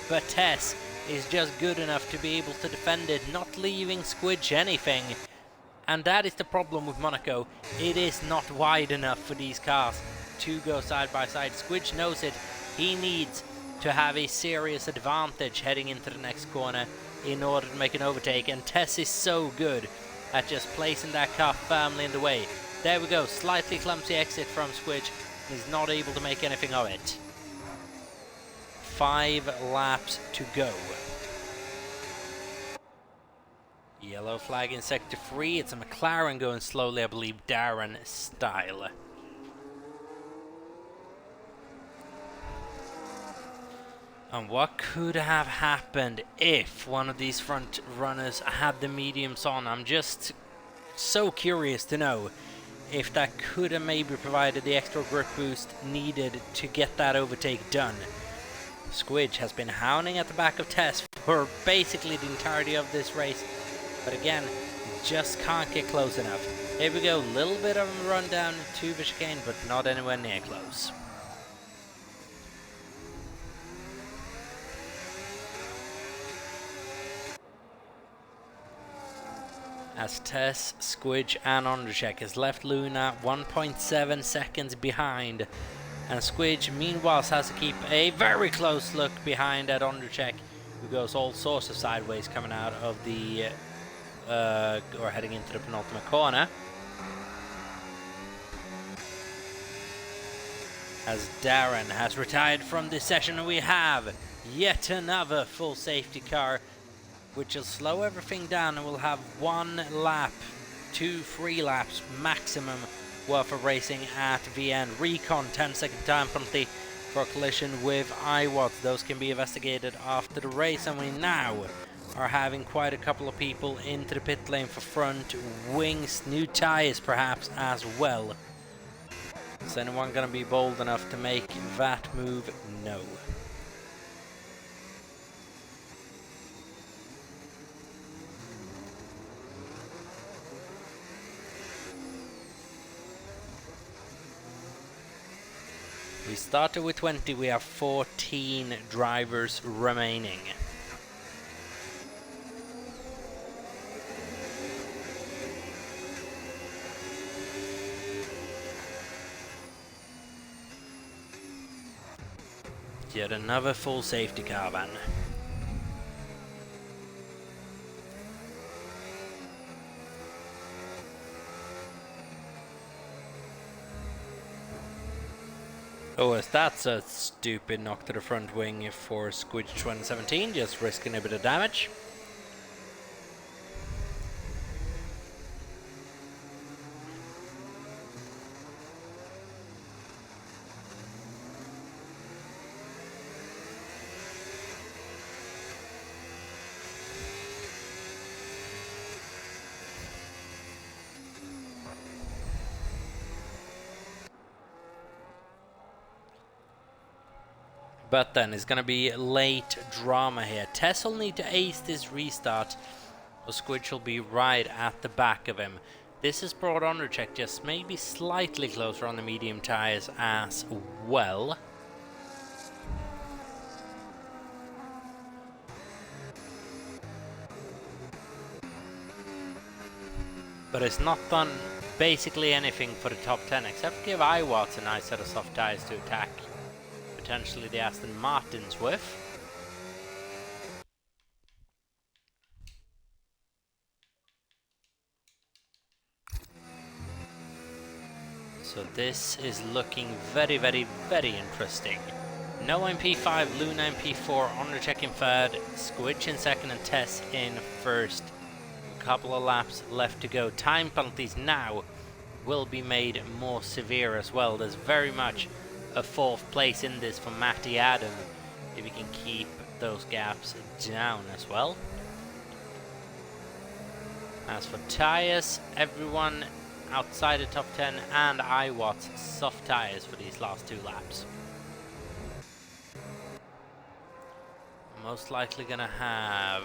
Speaker 1: but Tess is just good enough to be able to defend it, not leaving Squidge anything. And that is the problem with Monaco. It is not wide enough for these cars to go side by side. Squidge knows it. He needs to have a serious advantage heading into the next corner in order to make an overtake, and Tess is so good at just placing that car firmly in the way. There we go, slightly clumsy exit from Squidge. He's not able to make anything of it. 5 laps to go. Yellow flag in sector 3. It's a McLaren going slowly, I believe, Darren style. And what could have happened if one of these front runners had the mediums on? I'm just so curious to know if that could have maybe provided the extra grip boost needed to get that overtake done. Squidge has been hounding at the back of Tess for basically the entirety of this race, but again, just can't get close enough. Here we go, little bit of a run down to the chicane, but not anywhere near close. As Tess, Squidge and Ondrzejczyk has left Luna 1.7 seconds behind, and Squidge meanwhile has to keep a very close look behind at Ondrzejczyk, who goes all sorts of sideways coming out of the or heading into the penultimate corner. As Darren has retired from this session, we have yet another full safety car, which will slow everything down, and we'll have 1 lap, 2-3 laps maximum worth of racing at the end. Recon 10-second time penalty for a collision with iWatts. Those can be investigated after the race, and we now are having quite a couple of people into the pit lane for front wings, new tyres perhaps as well. Is anyone going to be bold enough to make that move? No. We started with 20, we have 14 drivers remaining. Yet another full safety car van. Oh, that's a stupid knock to the front wing for Squidge 2017, just risking a bit of damage. But then it's going to be late drama here. Tess will need to ace this restart, or Squidge will be right at the back of him. This has brought Ondrzejczyk just maybe slightly closer on the medium tyres as well. But it's not done basically anything for the top 10, except give iWatts a nice set of soft tyres to attack potentially the Aston Martins with. So this is looking very, very, very interesting. Noah in P5, Luna in P4, Undercheck in third, Squidge in second and Tess in first. A couple of laps left to go. Time penalties now will be made more severe as well. There's very much a fourth place in this for Matty Adam if he can keep those gaps down as well. As for tyres, everyone outside the top 10 and iWatts soft tyres for these last 2 laps. Most likely gonna have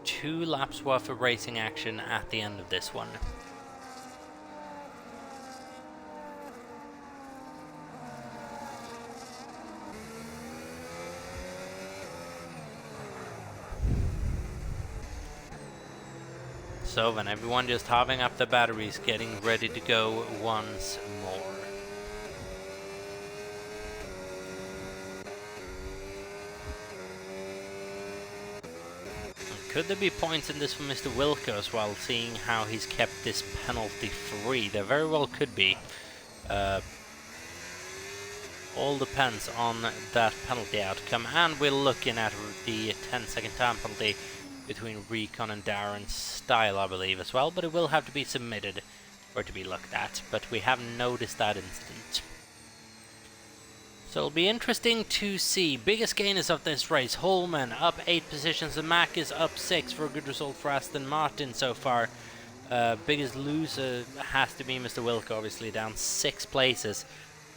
Speaker 1: 2 laps worth of racing action at the end of this one. So then everyone just halving up the batteries, getting ready to go once more. Could there be points in this for Mr. Wilco as well, seeing how he's kept this penalty free? There very well could be. All depends on that penalty outcome, and we're looking at the 10-second time penalty between Recon and Darren Style, I believe, as well, but it will have to be submitted for it to be looked at, but we haven't noticed that instant. So it'll be interesting to see. Biggest gainers of this race, Holman up 8 positions, and Mack is up 6 for a good result for Aston Martin so far. Biggest loser has to be Mr. Wilco, obviously down 6 places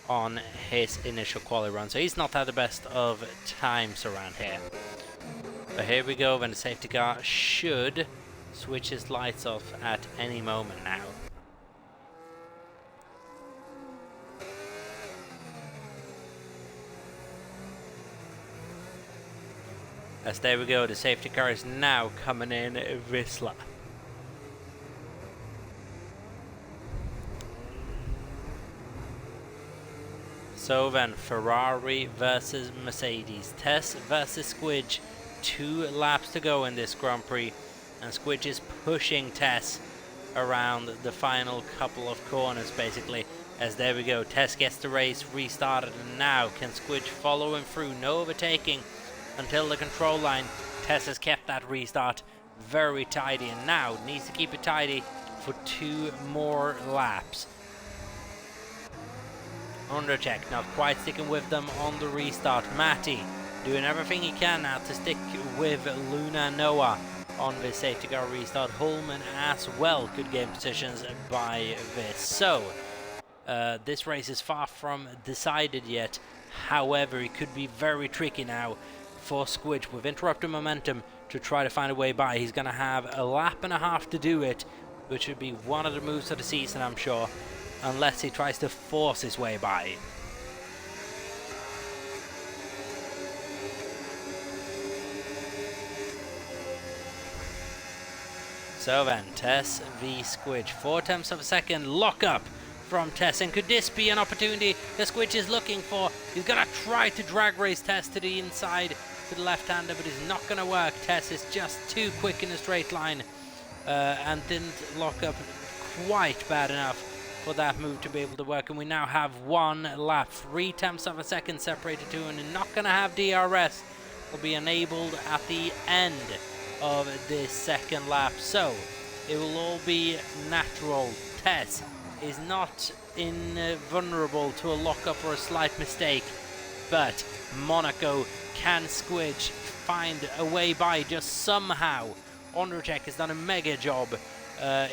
Speaker 1: on his initial quali run, so he's not had the best of times around here. But here we go, when the safety car should switch his lights off at any moment now. As there we go, the safety car is now coming in this lap. So then, Ferrari versus Mercedes, Tess versus Squidge. 2 laps to go in this Grand Prix, and Squidge is pushing Tess around the final couple of corners basically. As there we go, Tess gets the race restarted, and now can Squidge follow him through? No overtaking until the control line. Tess has kept that restart very tidy, and now needs to keep it tidy for 2 more laps. Undercheck not quite sticking with them on the restart. Matty doing everything he can now to stick with Luna and Noah on this safety car restart. Holman as well could gain positions by this. So this race is far from decided yet. However, it could be very tricky now for Squidge with interrupted momentum to try to find a way by. He's going to have a lap and a half to do it, which would be one of the moves of the season, I'm sure, unless he tries to force his way by. So then, Tess v Squidge, 4/10 of a second lock up from Tess, and could this be an opportunity that Squidge is looking for? He's gonna try to drag race Tess to the inside, to the left-hander, but it's not gonna work. Tess is just too quick in a straight line and didn't lock up quite bad enough for that move to be able to work, and we now have 1 lap, 3/10 of a second separated to, and not gonna have DRS. Will be enabled at the end of this second lap, so it will all be natural. Tess is not invulnerable to a lockup or a slight mistake, but Monaco can Squidge find a way by just somehow. Undercheck has done a mega job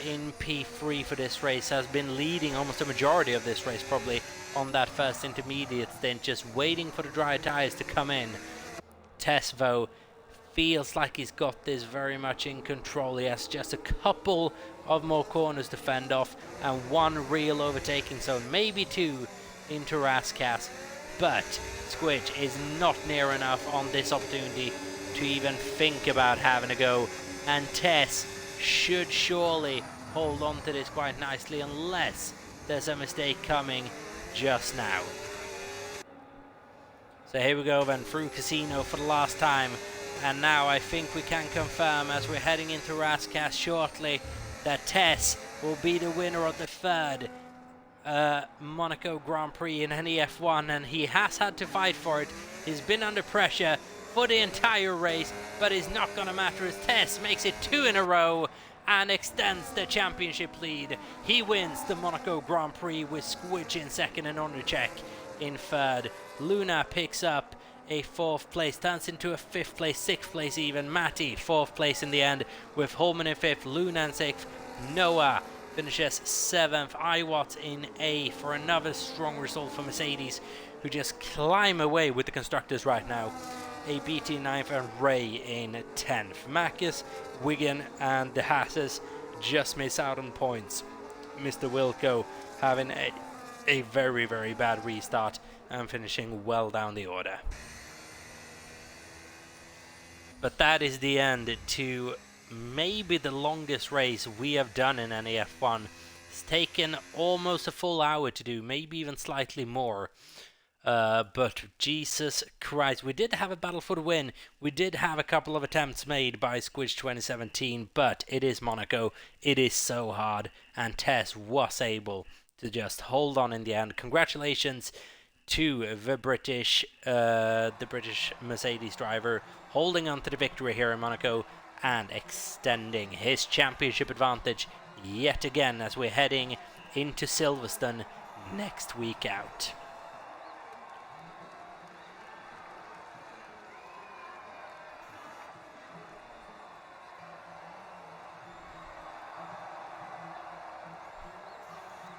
Speaker 1: in P3 for this race, has been leading almost the majority of this race probably on that first intermediate stint, just waiting for the dry tyres to come in. Tess though feels like he's got this very much in control. He has just a couple of more corners to fend off and 1 real overtaking zone, maybe 2 into Raskas, but Squidge is not near enough on this opportunity to even think about having a go, and Tess should surely hold on to this quite nicely unless there's a mistake coming just now. So here we go then, through Casino for the last time. And now I think we can confirm, as we're heading into Raskas shortly, that Tess will be the winner of the third Monaco Grand Prix in NEF1, and he has had to fight for it. He's been under pressure for the entire race, but it's not going to matter as Tess makes it 2 in a row and extends the championship lead. He wins the Monaco Grand Prix with Squidge in second and Ondercheck in third. Luna picks up a 4th place, turns into a 5th place, 6th place even. Matty 4th place in the end, with Holman in 5th, Luna in 6th. Noah finishes 7th. Iwat in 8th for another strong result for Mercedes, who just climb away with the constructors right now. ABT 9th and Ray in 10th. Marcus, Wigan and the Hasses just miss out on points. Mr. Wilco having a very, very bad restart and finishing well down the order. But that is the end to maybe the longest race we have done in NEF1. It's taken almost a full hour to do, maybe even slightly more. But Jesus Christ, we did have a battle for the win. We did have a couple of attempts made by Squidge 2017, but it is Monaco. It is so hard, and Tess was able to just hold on in the end. Congratulations to the British Mercedes driver, holding on to the victory here in Monaco and extending his championship advantage yet again as we're heading into Silverstone next week out.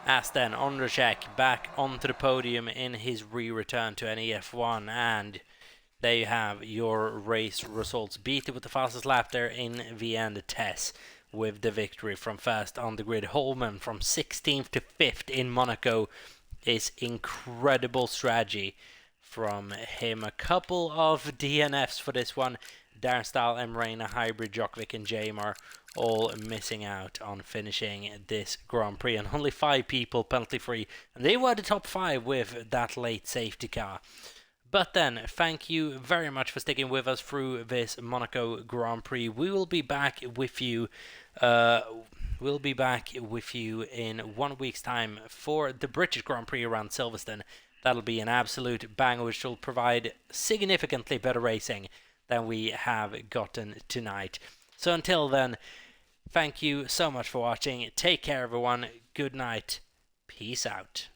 Speaker 1: As then Ondrzejczyk back onto the podium in his re-return to NEF1, and there you have your race results. Beat with the fastest lap there in the end, Tess with the victory from first on the grid. Holman from 16th to 5th in Monaco is incredible strategy from him. A couple of DNFs for this one. Darren Stahl, Emreina, Hybrid, Djokovic and Jamar all missing out on finishing this Grand Prix, and only 5 people penalty free, and they were the top 5 with that late safety car. But then, thank you very much for sticking with us through this Monaco Grand Prix. We will be back with you. We'll be back with you in 1 week's time for the British Grand Prix around Silverstone. That'll be an absolute banger, which will provide significantly better racing than we have gotten tonight. So until then, thank you so much for watching. Take care, everyone. Good night. Peace out.